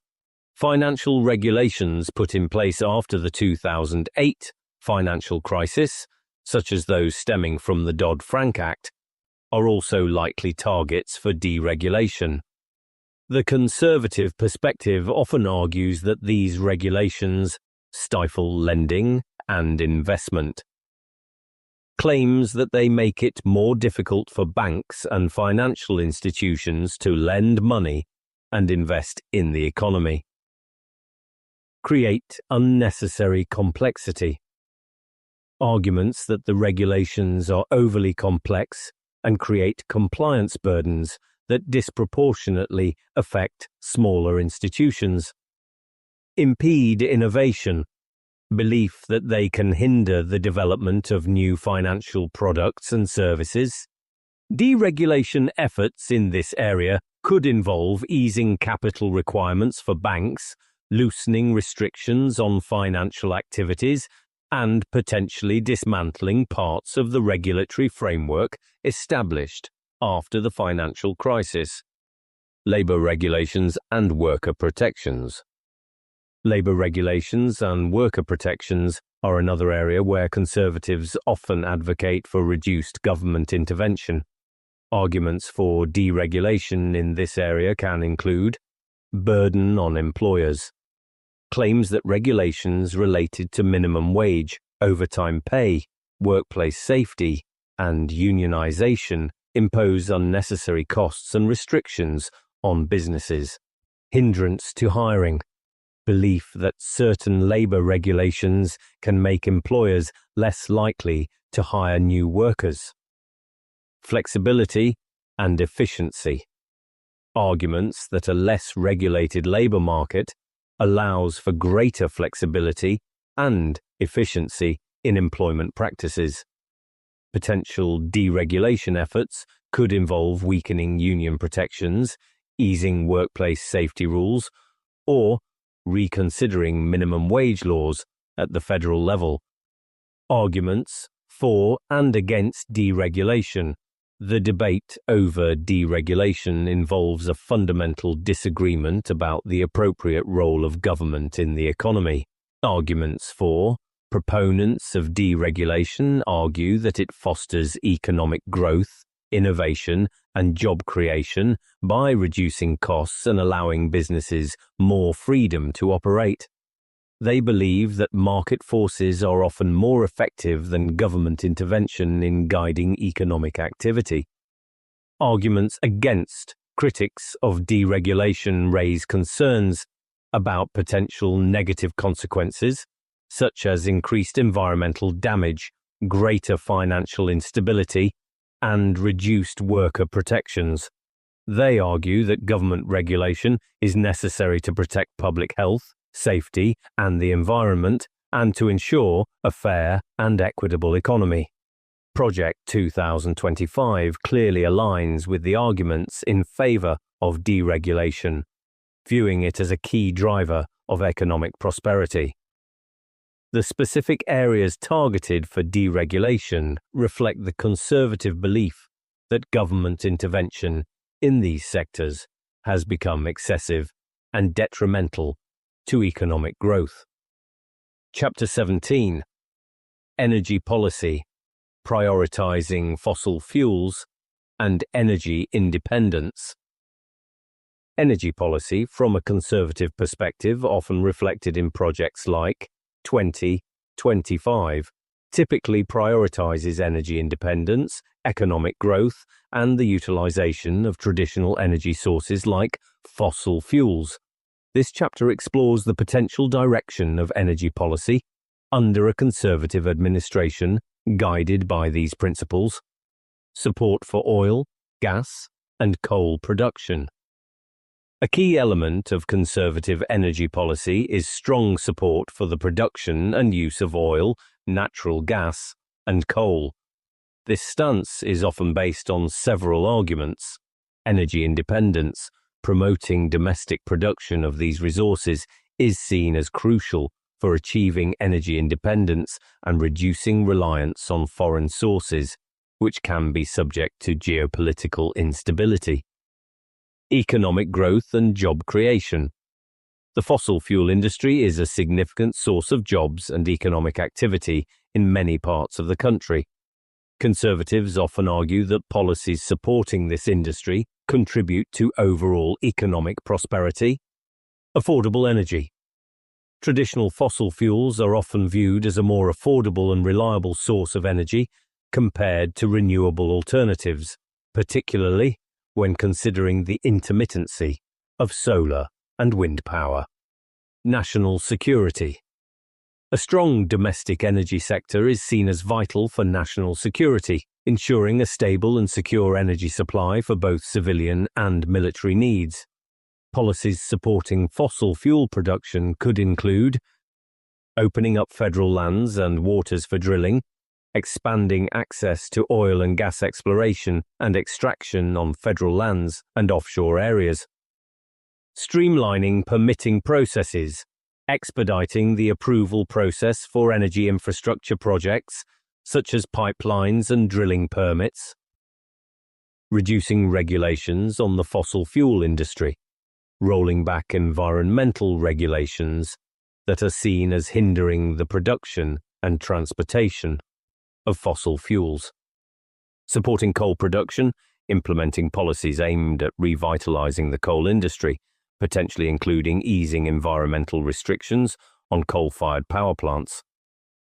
Financial regulations put in place after the 2008 financial crisis, such as those stemming from the Dodd-Frank Act, are also likely targets for deregulation. The conservative perspective often argues that these regulations stifle lending and investment. Claims that they make it more difficult for banks and financial institutions to lend money and invest in the economy. Create unnecessary complexity. Arguments that the regulations are overly complex and create compliance burdens that disproportionately affect smaller institutions. Impede innovation. Belief that they can hinder the development of new financial products and services. Deregulation efforts in this area could involve easing capital requirements for banks, loosening restrictions on financial activities, and potentially dismantling parts of the regulatory framework established after the financial crisis. Labour regulations and worker protections. Labour regulations and worker protections are another area where Conservatives often advocate for reduced government intervention. Arguments for deregulation in this area can include burden on employers, claims that regulations related to minimum wage, overtime pay, workplace safety, and unionization impose unnecessary costs and restrictions on businesses, hindrance to hiring, belief that certain labour regulations can make employers less likely to hire new workers, flexibility and efficiency, arguments that a less regulated labour market allows for greater flexibility and efficiency in employment practices. Potential deregulation efforts could involve weakening union protections, easing workplace safety rules, or reconsidering minimum wage laws at the federal level. Arguments for and against deregulation. The debate over deregulation involves a fundamental disagreement about the appropriate role of government in the economy. Arguments for. Proponents of deregulation argue that it fosters economic growth, innovation, and job creation by reducing costs and allowing businesses more freedom to operate. They believe that market forces are often more effective than government intervention in guiding economic activity. Arguments against. Critics of deregulation raise concerns about potential negative consequences, such as increased environmental damage, greater financial instability, and reduced worker protections. They argue that government regulation is necessary to protect public health, safety, and the environment, and to ensure a fair and equitable economy. Project 2025 clearly aligns with the arguments in favour of deregulation, viewing it as a key driver of economic prosperity. The specific areas targeted for deregulation reflect the Conservative belief that government intervention in these sectors has become excessive and detrimental to economic growth. Chapter 17. Energy Policy, Prioritizing Fossil Fuels and Energy Independence. Energy policy, from a Conservative perspective, often reflected in projects like 2025, typically prioritizes energy independence, economic growth, and the utilization of traditional energy sources like fossil fuels. This chapter explores the potential direction of energy policy under a Conservative administration guided by these principles: support for oil, gas, and coal production. A key element of Conservative energy policy is strong support for the production and use of oil, natural gas, and coal. This stance is often based on several arguments. Energy independence, promoting domestic production of these resources, is seen as crucial for achieving energy independence and reducing reliance on foreign sources, which can be subject to geopolitical instability. Economic growth and job creation. The fossil fuel industry is a significant source of jobs and economic activity in many parts of the country. Conservatives often argue that policies supporting this industry contribute to overall economic prosperity. Affordable energy. Traditional fossil fuels are often viewed as a more affordable and reliable source of energy compared to renewable alternatives, particularly when considering the intermittency of solar and wind power. National security. A strong domestic energy sector is seen as vital for national security, ensuring a stable and secure energy supply for both civilian and military needs. Policies supporting fossil fuel production could include opening up federal lands and waters for drilling, expanding access to oil and gas exploration and extraction on federal lands and offshore areas, streamlining permitting processes, expediting the approval process for energy infrastructure projects, such as pipelines and drilling permits, reducing regulations on the fossil fuel industry, rolling back environmental regulations that are seen as hindering the production and transportation of fossil fuels, supporting coal production, implementing policies aimed at revitalizing the coal industry, potentially including easing environmental restrictions on coal-fired power plants,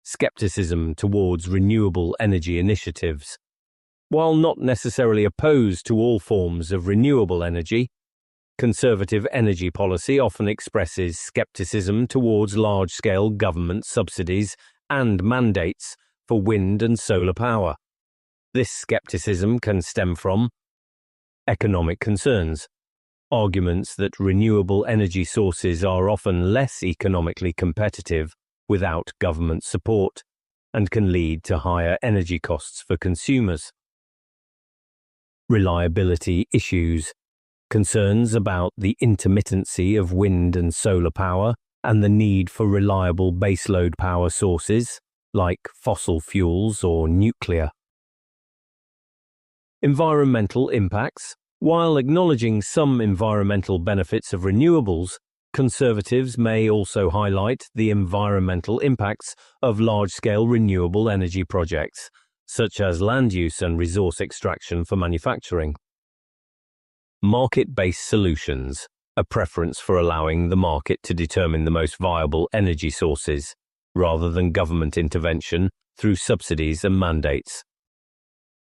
skepticism towards renewable energy initiatives. While not necessarily opposed to all forms of renewable energy, conservative energy policy often expresses skepticism towards large-scale government subsidies and mandates for wind and solar power. This skepticism can stem from economic concerns, arguments that renewable energy sources are often less economically competitive without government support and can lead to higher energy costs for consumers. Reliability issues, concerns about the intermittency of wind and solar power and the need for reliable baseload power sources like fossil fuels or nuclear. Environmental impacts. While acknowledging some environmental benefits of renewables, conservatives may also highlight the environmental impacts of large-scale renewable energy projects, such as land use and resource extraction for manufacturing. Market-based solutions, a preference for allowing the market to determine the most viable energy sources, rather than government intervention through subsidies and mandates.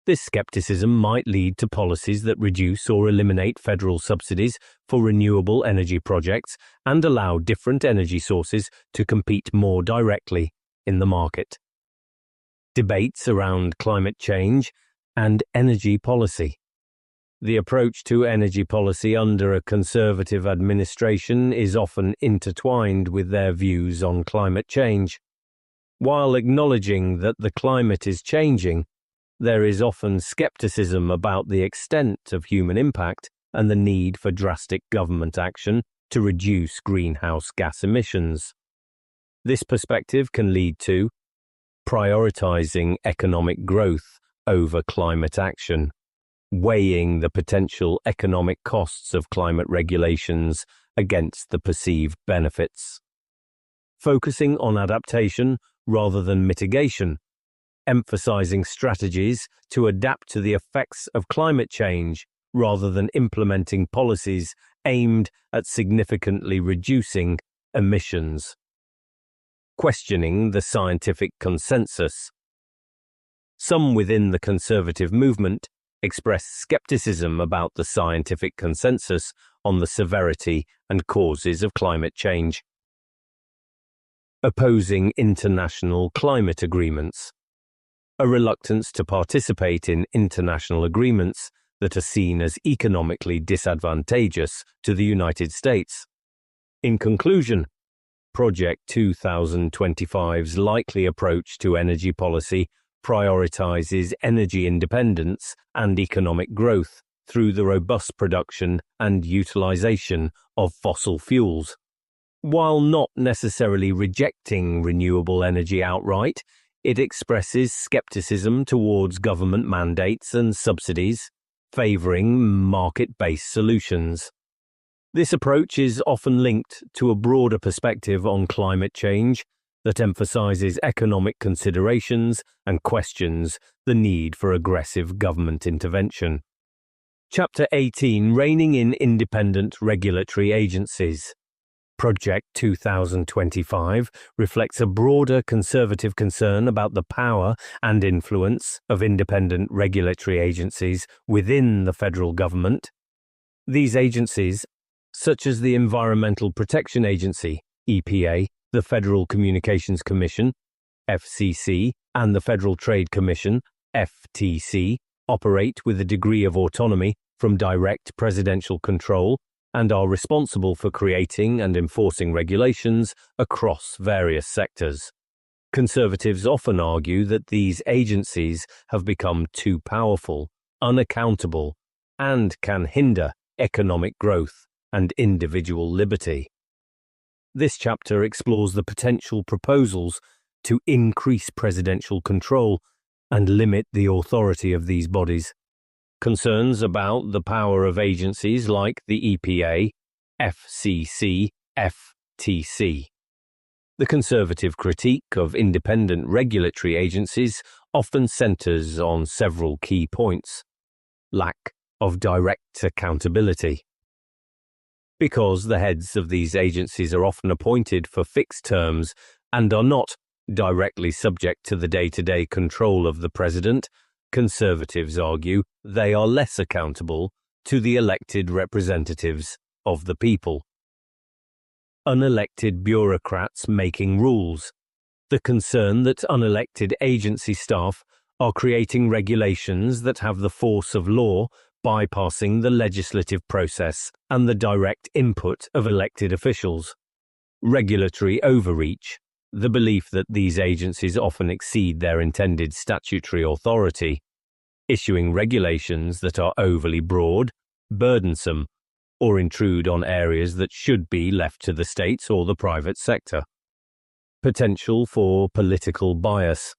This skepticism might lead to policies that reduce or eliminate federal subsidies for renewable energy projects and allow different energy sources to compete more directly in the market. Debates around climate change and energy policy. The approach to energy policy under a conservative administration is often intertwined with their views on climate change. While acknowledging that the climate is changing, there is often skepticism about the extent of human impact and the need for drastic government action to reduce greenhouse gas emissions. This perspective can lead to prioritizing economic growth over climate action, weighing the potential economic costs of climate regulations against the perceived benefits, focusing on adaptation rather than mitigation, emphasizing strategies to adapt to the effects of climate change rather than implementing policies aimed at significantly reducing emissions. Questioning the scientific consensus. Some within the conservative movement express skepticism about the scientific consensus on the severity and causes of climate change. Opposing international climate agreements. A reluctance to participate in international agreements that are seen as economically disadvantageous to the United States. In conclusion, Project 2025's likely approach to energy policy prioritizes energy independence and economic growth through the robust production and utilization of fossil fuels. While not necessarily rejecting renewable energy outright, it expresses skepticism towards government mandates and subsidies, favoring market-based solutions. This approach is often linked to a broader perspective on climate change that emphasizes economic considerations and questions the need for aggressive government intervention. Chapter 18: Reining in Independent Regulatory Agencies. Project 2025 reflects a broader conservative concern about the power and influence of independent regulatory agencies within the federal government. These agencies, such as the Environmental Protection Agency, EPA, the Federal Communications Commission, FCC, and the Federal Trade Commission, FTC, operate with a degree of autonomy from direct presidential control and are responsible for creating and enforcing regulations across various sectors. Conservatives often argue that these agencies have become too powerful, unaccountable, and can hinder economic growth and individual liberty. This chapter explores the potential proposals to increase presidential control and limit the authority of these bodies. Concerns about the power of agencies like the EPA, FCC, FTC. The conservative critique of independent regulatory agencies often centers on several key points. Lack of direct accountability. Because the heads of these agencies are often appointed for fixed terms and are not directly subject to the day-to-day control of the president, conservatives argue they are less accountable to the elected representatives of the people. Unelected bureaucrats making rules. The concern that unelected agency staff are creating regulations that have the force of law, bypassing the legislative process and the direct input of elected officials. Regulatory overreach. The belief that these agencies often exceed their intended statutory authority, issuing regulations that are overly broad, burdensome, or intrude on areas that should be left to the states or the private sector. Potential for political bias.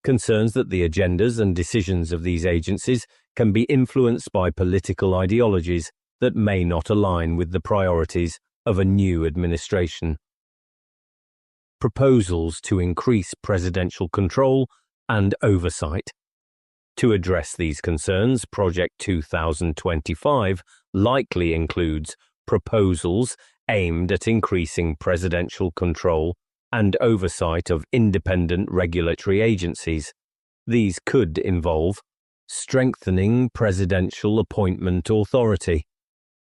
Concerns that the agendas and decisions of these agencies can be influenced by political ideologies that may not align with the priorities of a new administration. Proposals to increase presidential control and oversight. To address these concerns, Project 2025 likely includes proposals aimed at increasing presidential control and oversight of independent regulatory agencies. These could involve strengthening presidential appointment authority,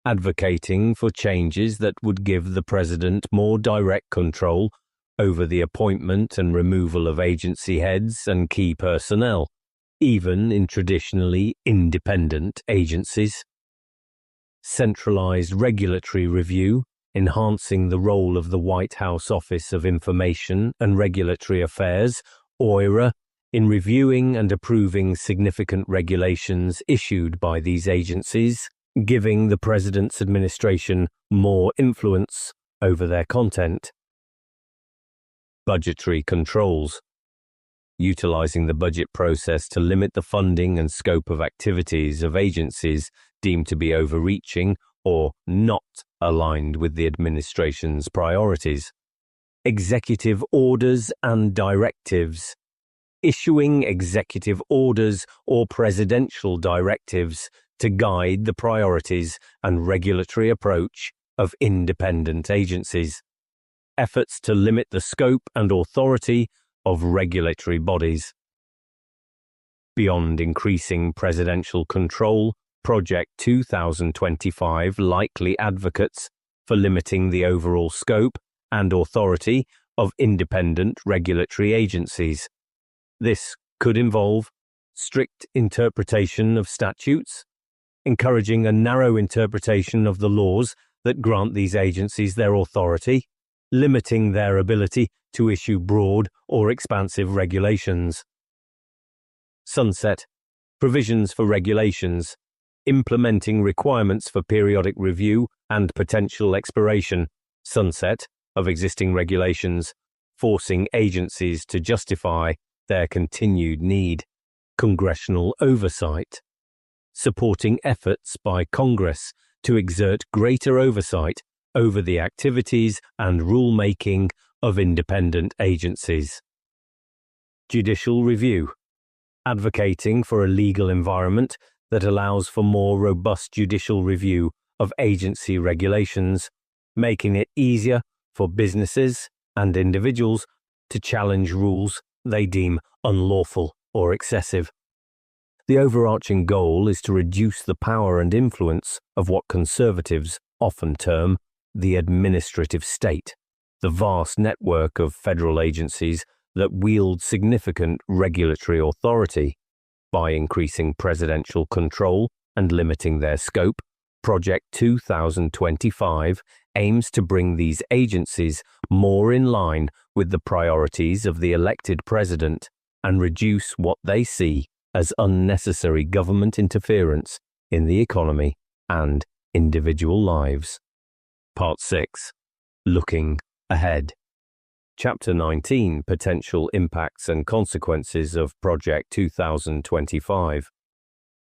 advocating for changes that would give the president more direct control over the appointment and removal of agency heads and key personnel, even in traditionally independent agencies. Centralized regulatory review, enhancing the role of the White House Office of Information and Regulatory Affairs, OIRA, in reviewing and approving significant regulations issued by these agencies, giving the President's administration more influence over their content. Budgetary controls. Utilizing the budget process to limit the funding and scope of activities of agencies deemed to be overreaching or not aligned with the administration's priorities. Executive orders and directives. Issuing executive orders or presidential directives to guide the priorities and regulatory approach of independent agencies. Efforts to limit the scope and authority of regulatory bodies. Beyond increasing presidential control, Project 2025 likely advocates for limiting the overall scope and authority of independent regulatory agencies. This could involve strict interpretation of statutes, encouraging a narrow interpretation of the laws that grant these agencies their authority, limiting their ability to issue broad or expansive regulations. Sunset. Provisions for regulations, implementing requirements for periodic review and potential expiration, sunset of existing regulations, forcing agencies to justify their continued need. Congressional oversight. Supporting efforts by Congress to exert greater oversight over the activities and rulemaking of independent agencies. Judicial review. Advocating for a legal environment that allows for more robust judicial review of agency regulations, making it easier for businesses and individuals to challenge rules they deem unlawful or excessive. The overarching goal is to reduce the power and influence of what conservatives often term the administrative state, the vast network of federal agencies that wield significant regulatory authority. By increasing presidential control and limiting their scope, Project 2025 aims to bring these agencies more in line with the priorities of the elected president and reduce what they see as unnecessary government interference in the economy and individual lives. Part 6. Looking ahead. Chapter 19. Potential impacts and consequences of Project 2025.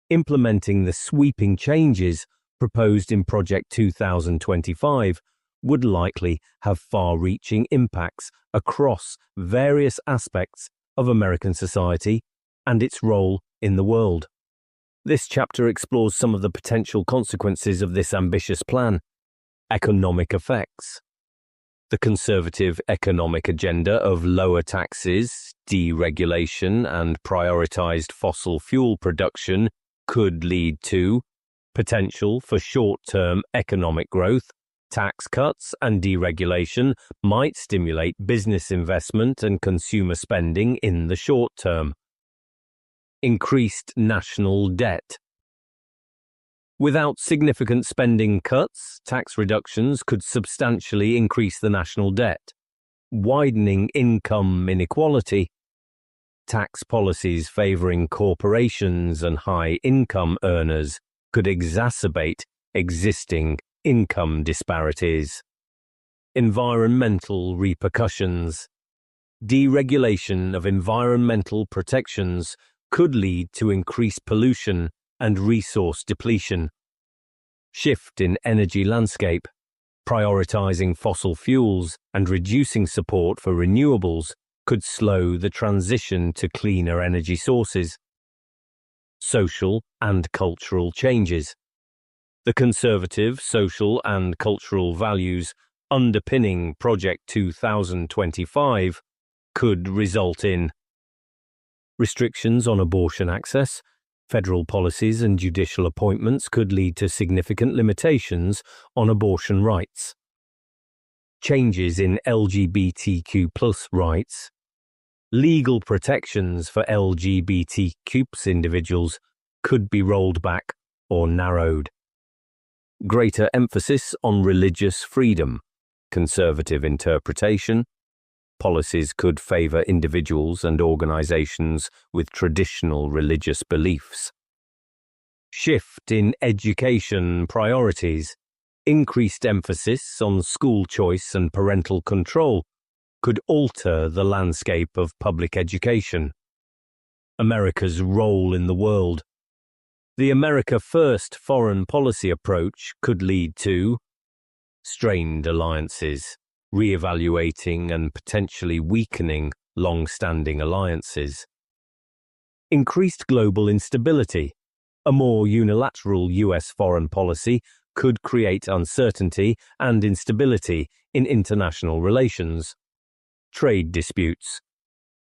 Implementing the sweeping changes proposed in Project 2025 would likely have far-reaching impacts across various aspects of American society and its role in the world. This chapter explores some of the potential consequences of this ambitious plan. Economic effects. The conservative economic agenda of lower taxes, deregulation, and prioritized fossil fuel production could lead to potential for short-term economic growth. Tax cuts and deregulation might stimulate business investment and consumer spending in the short term. Increased national debt. Without significant spending cuts, tax reductions could substantially increase the national debt, widening income inequality. Tax policies favoring corporations and high-income earners could exacerbate existing income disparities. Environmental repercussions. Deregulation of environmental protections could lead to increased pollution and resource depletion. Shift in energy landscape. Prioritizing fossil fuels and reducing support for renewables could slow the transition to cleaner energy sources. Social and cultural changes. The conservative, social, and cultural values underpinning Project 2025 could result in restrictions on abortion access. Federal policies and judicial appointments could lead to significant limitations on abortion rights. Changes in LGBTQ+ rights. Legal protections for LGBTQ+ individuals could be rolled back or narrowed. Greater emphasis on religious freedom, conservative interpretation. Policies could favor individuals and organizations with traditional religious beliefs. Shift in education priorities. Increased emphasis on school choice and parental control could alter the landscape of public education. America's role in the world. The America First foreign policy approach could lead to strained alliances, re-evaluating and potentially weakening long-standing alliances. Increased global instability. A more unilateral US foreign policy could create uncertainty and instability in international relations. Trade disputes.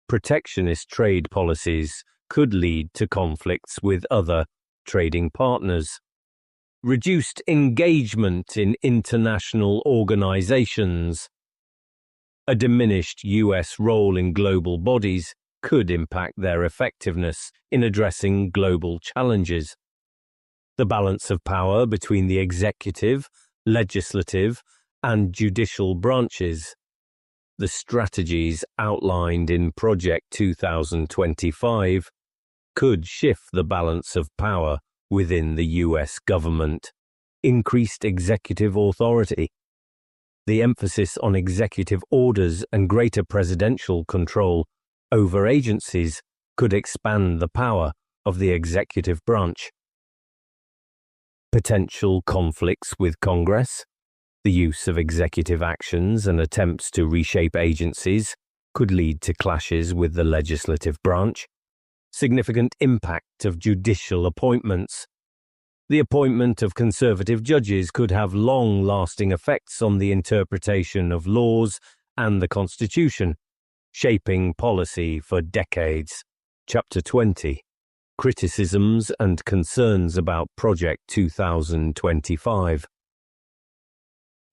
Protectionist trade policies could lead to conflicts with other trading partners. Reduced engagement in international organizations. A diminished US role in global bodies could impact their effectiveness in addressing global challenges. The balance of power between the executive, legislative, and judicial branches. The strategies outlined in Project 2025 could shift the balance of power within the US government. Increased executive authority. The emphasis on executive orders and greater presidential control over agencies could expand the power of the executive branch. Potential conflicts with Congress. The use of executive actions and attempts to reshape agencies could lead to clashes with the legislative branch. Significant impact of judicial appointments. The appointment of conservative judges could have long-lasting effects on the interpretation of laws and the Constitution, shaping policy for decades. Chapter 20. Criticisms and concerns about Project 2025.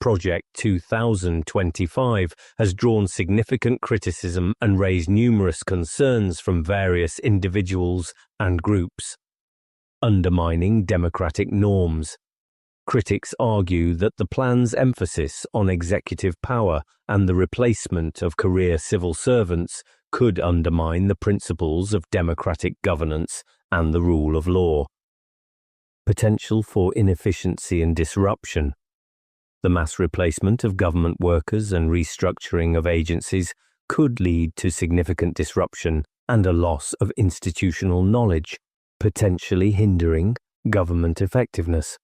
Project 2025 has drawn significant criticism and raised numerous concerns from various individuals and groups. Undermining democratic norms. Critics argue that the plan's emphasis on executive power and the replacement of career civil servants could undermine the principles of democratic governance and the rule of law. Potential for inefficiency and disruption. The mass replacement of government workers and restructuring of agencies could lead to significant disruption and a loss of institutional knowledge. potentially hindering government effectiveness.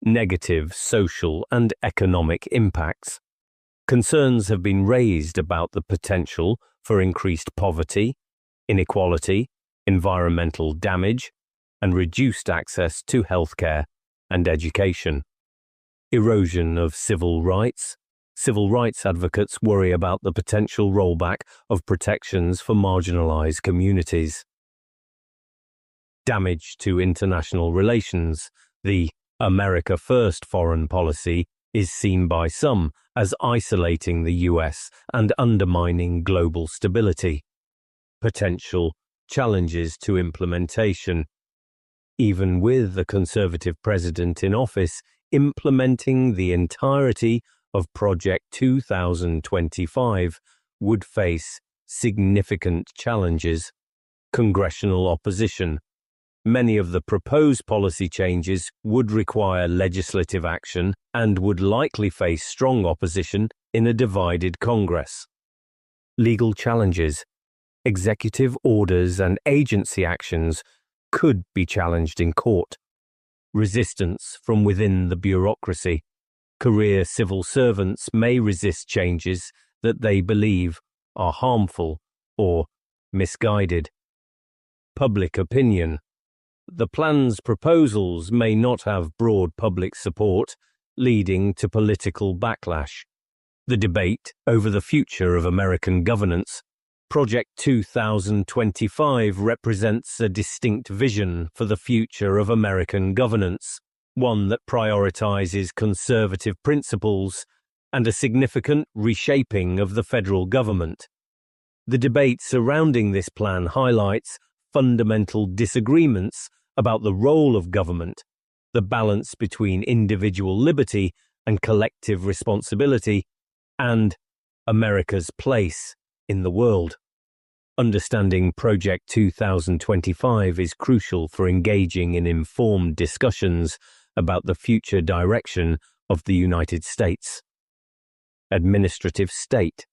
Negative social and economic impacts. Concerns have been raised about the potential for increased poverty, inequality, environmental damage, and reduced access to healthcare and education. Erosion of civil rights. Civil rights advocates worry about the potential rollback of protections for marginalized communities. Damage to international relations. The America First foreign policy is seen by some as isolating the US and undermining global stability. Potential challenges to implementation. Even with a Conservative president in office, implementing the entirety of Project 2025 would face significant challenges. Congressional opposition. Many of the proposed policy changes would require legislative action and would likely face strong opposition in a divided Congress. Legal challenges. Executive orders and agency actions could be challenged in court. Resistance from within the bureaucracy. Career civil servants may resist changes that they believe are harmful or misguided. Public opinion. The plan's proposals may not have broad public support, leading to political backlash. The debate over the future of American governance. Project 2025 represents a distinct vision for the future of American governance, one that prioritizes conservative principles and a significant reshaping of the federal government. The debate surrounding this plan highlights fundamental disagreements about the role of government, the balance between individual liberty and collective responsibility, and America's place in the world. Understanding Project 2025 is crucial for engaging in informed discussions about the future direction of the United States. Administrative state,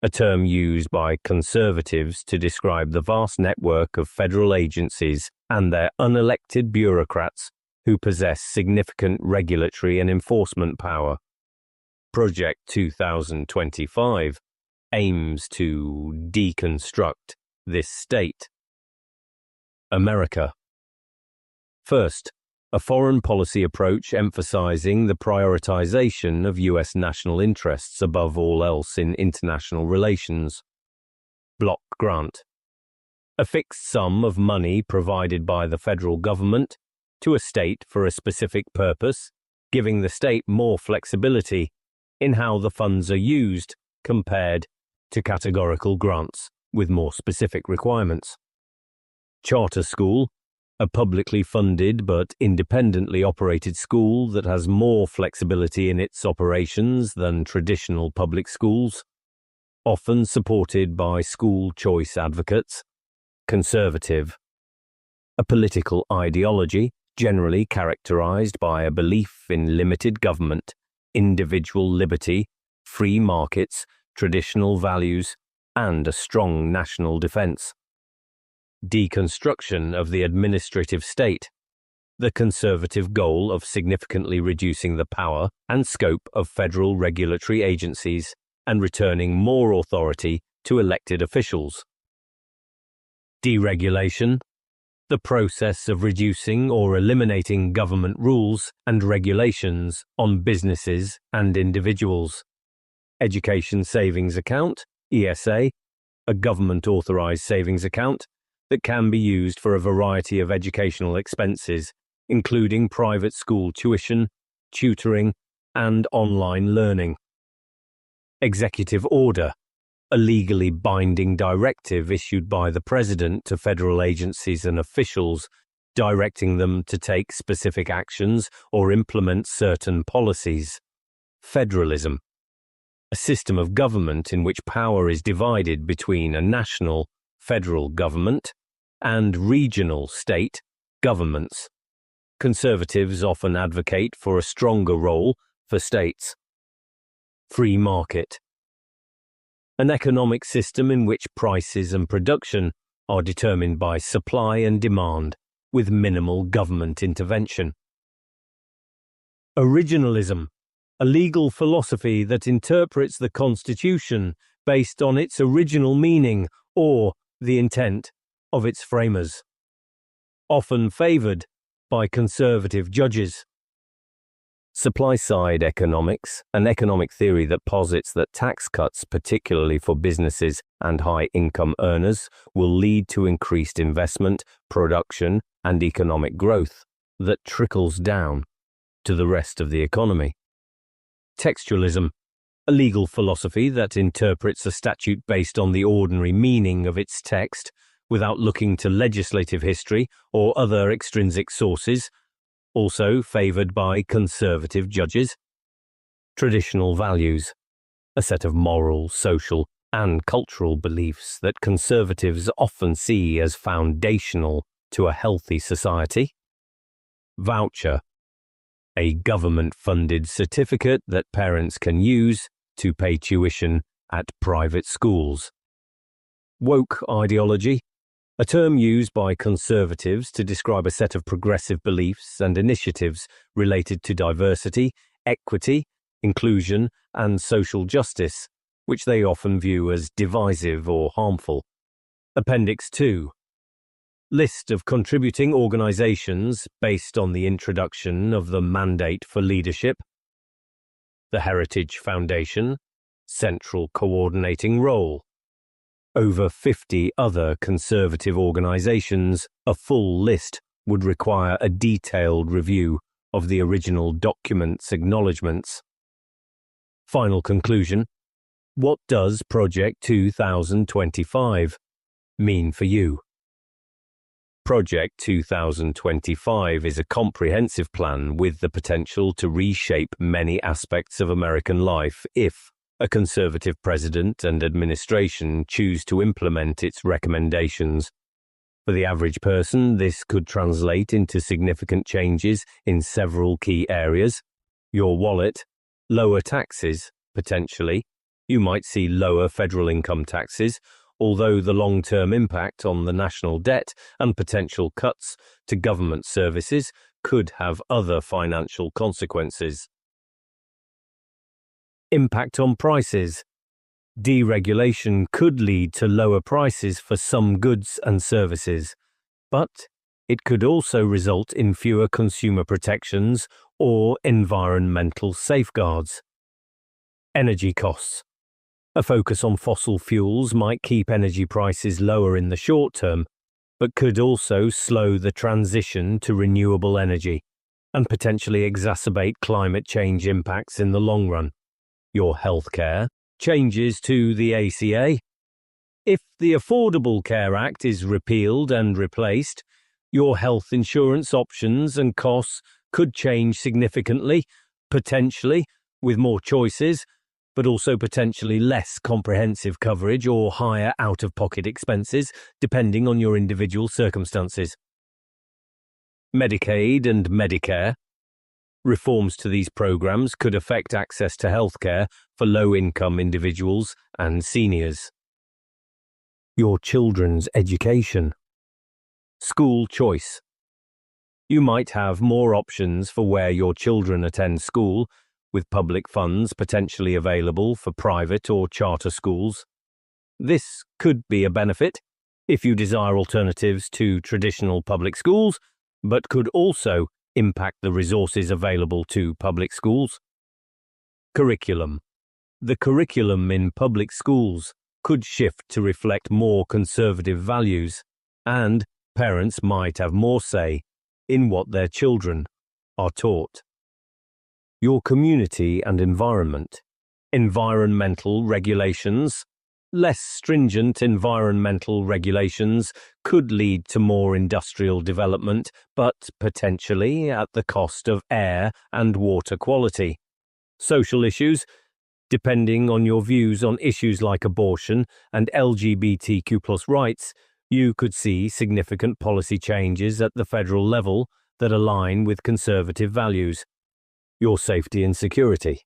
a term used by conservatives to describe the vast network of federal agencies and their unelected bureaucrats who possess significant regulatory and enforcement power. Project 2025 aims to deconstruct this state. America. First, a foreign policy approach emphasizing the prioritization of U.S. national interests above all else in international relations. Block grant. A fixed sum of money provided by the federal government to a state for a specific purpose, giving the state more flexibility in how the funds are used compared to categorical grants with more specific requirements. Charter school. A publicly funded but independently operated school that has more flexibility in its operations than traditional public schools, often supported by school choice advocates. Conservative. A political ideology generally characterized by a belief in limited government, individual liberty, free markets, traditional values, and a strong national defense. Deconstruction of the administrative state. The conservative goal of significantly reducing the power and scope of federal regulatory agencies and returning more authority to elected officials. Deregulation. The process of reducing or eliminating government rules and regulations on businesses and individuals. Education Savings Account, ESA, a government-authorized savings account that can be used for a variety of educational expenses, including private school tuition, tutoring, and online learning. Executive Order, a legally binding directive issued by the President to federal agencies and officials, directing them to take specific actions or implement certain policies. Federalism, a system of government in which power is divided between a national, federal government and regional state governments. Conservatives often advocate for a stronger role for states. Free market. An economic system in which prices and production are determined by supply and demand, with minimal government intervention. Originalism, a legal philosophy that interprets the Constitution based on its original meaning or the intent of its framers. Often favoured by conservative judges. Supply-side economics, an economic theory that posits that tax cuts, particularly for businesses and high-income earners, will lead to increased investment, production, and economic growth that trickles down to the rest of the economy. Textualism, a legal philosophy that interprets a statute based on the ordinary meaning of its text without looking to legislative history or other extrinsic sources, also favoured by conservative judges. Traditional values, a set of moral, social, and cultural beliefs that conservatives often see as foundational to a healthy society. Voucher, a government-funded certificate that parents can use to pay tuition at private schools. Woke ideology, a term used by conservatives to describe a set of progressive beliefs and initiatives related to diversity, equity, inclusion, and social justice, which they often view as divisive or harmful. Appendix 2. List of contributing organizations based on the introduction of the Mandate for Leadership. The Heritage Foundation, central coordinating role. Over 50 other conservative organizations. A full list would require a detailed review of the original document's acknowledgements. Final conclusion. What does Project 2025 mean for you? Project 2025 is a comprehensive plan with the potential to reshape many aspects of American life if a conservative president and administration choose to implement its recommendations. For the average person, this could translate into significant changes in several key areas. Your wallet, lower taxes, potentially. You might see lower federal income taxes, although the long-term impact on the national debt and potential cuts to government services could have other financial consequences. Impact on prices. Deregulation could lead to lower prices for some goods and services, but it could also result in fewer consumer protections or environmental safeguards. Energy costs. A focus on fossil fuels might keep energy prices lower in the short term, but could also slow the transition to renewable energy and potentially exacerbate climate change impacts in the long run. Your healthcare, changes to the ACA. If the Affordable Care Act is repealed and replaced, your health insurance options and costs could change significantly, potentially with more choices, but also potentially less comprehensive coverage or higher out-of-pocket expenses, depending on your individual circumstances. Medicaid and Medicare. Reforms to these programs could affect access to healthcare for low-income individuals and seniors. Your children's education. School choice. You might have more options for where your children attend school, with public funds potentially available for private or charter schools. This could be a benefit if you desire alternatives to traditional public schools, but could also impact the resources available to public schools. Curriculum. The curriculum in public schools could shift to reflect more conservative values, and parents might have more say in what their children are taught. Your community and environment. Environmental regulations. Less stringent environmental regulations could lead to more industrial development, but potentially at the cost of air and water quality. Social issues. Depending on your views on issues like abortion and LGBTQ+ rights, you could see significant policy changes at the federal level that align with conservative values. Your safety and security.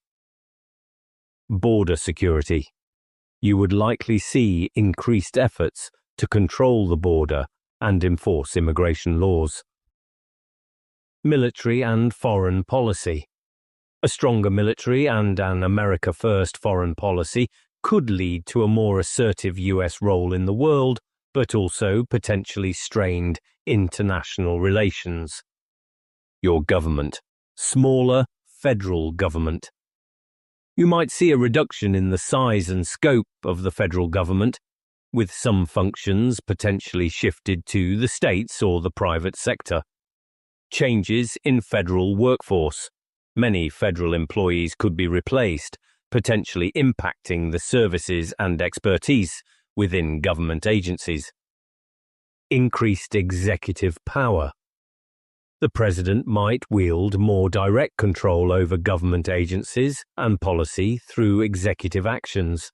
Border security. You would likely see increased efforts to control the border and enforce immigration laws. Military and foreign policy. A stronger military and an America First foreign policy could lead to a more assertive US role in the world, but also potentially strained international relations. Your government. Smaller federal government. You might see a reduction in the size and scope of the federal government, with some functions potentially shifted to the states or the private sector. Changes in federal workforce. Many federal employees could be replaced, potentially impacting the services and expertise within government agencies. Increased executive power. The president might wield more direct control over government agencies and policy through executive actions.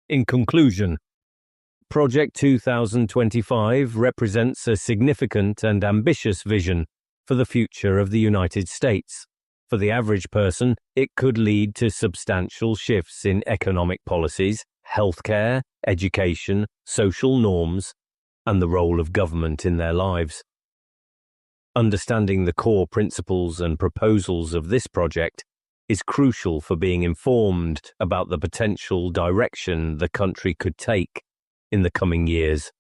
In conclusion, Project 2025 represents a significant and ambitious vision for the future of the United States. For the average person, it could lead to substantial shifts in economic policies, healthcare, education, social norms, and the role of government in their lives. Understanding the core principles and proposals of this project is crucial for being informed about the potential direction the country could take in the coming years.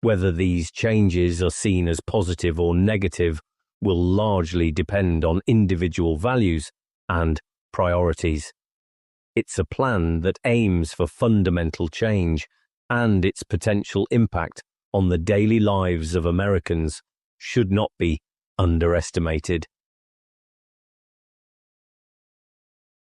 Whether these changes are seen as positive or negative will largely depend on individual values and priorities. It's a plan that aims for fundamental change, and its potential impact on the daily lives of Americans should not be underestimated.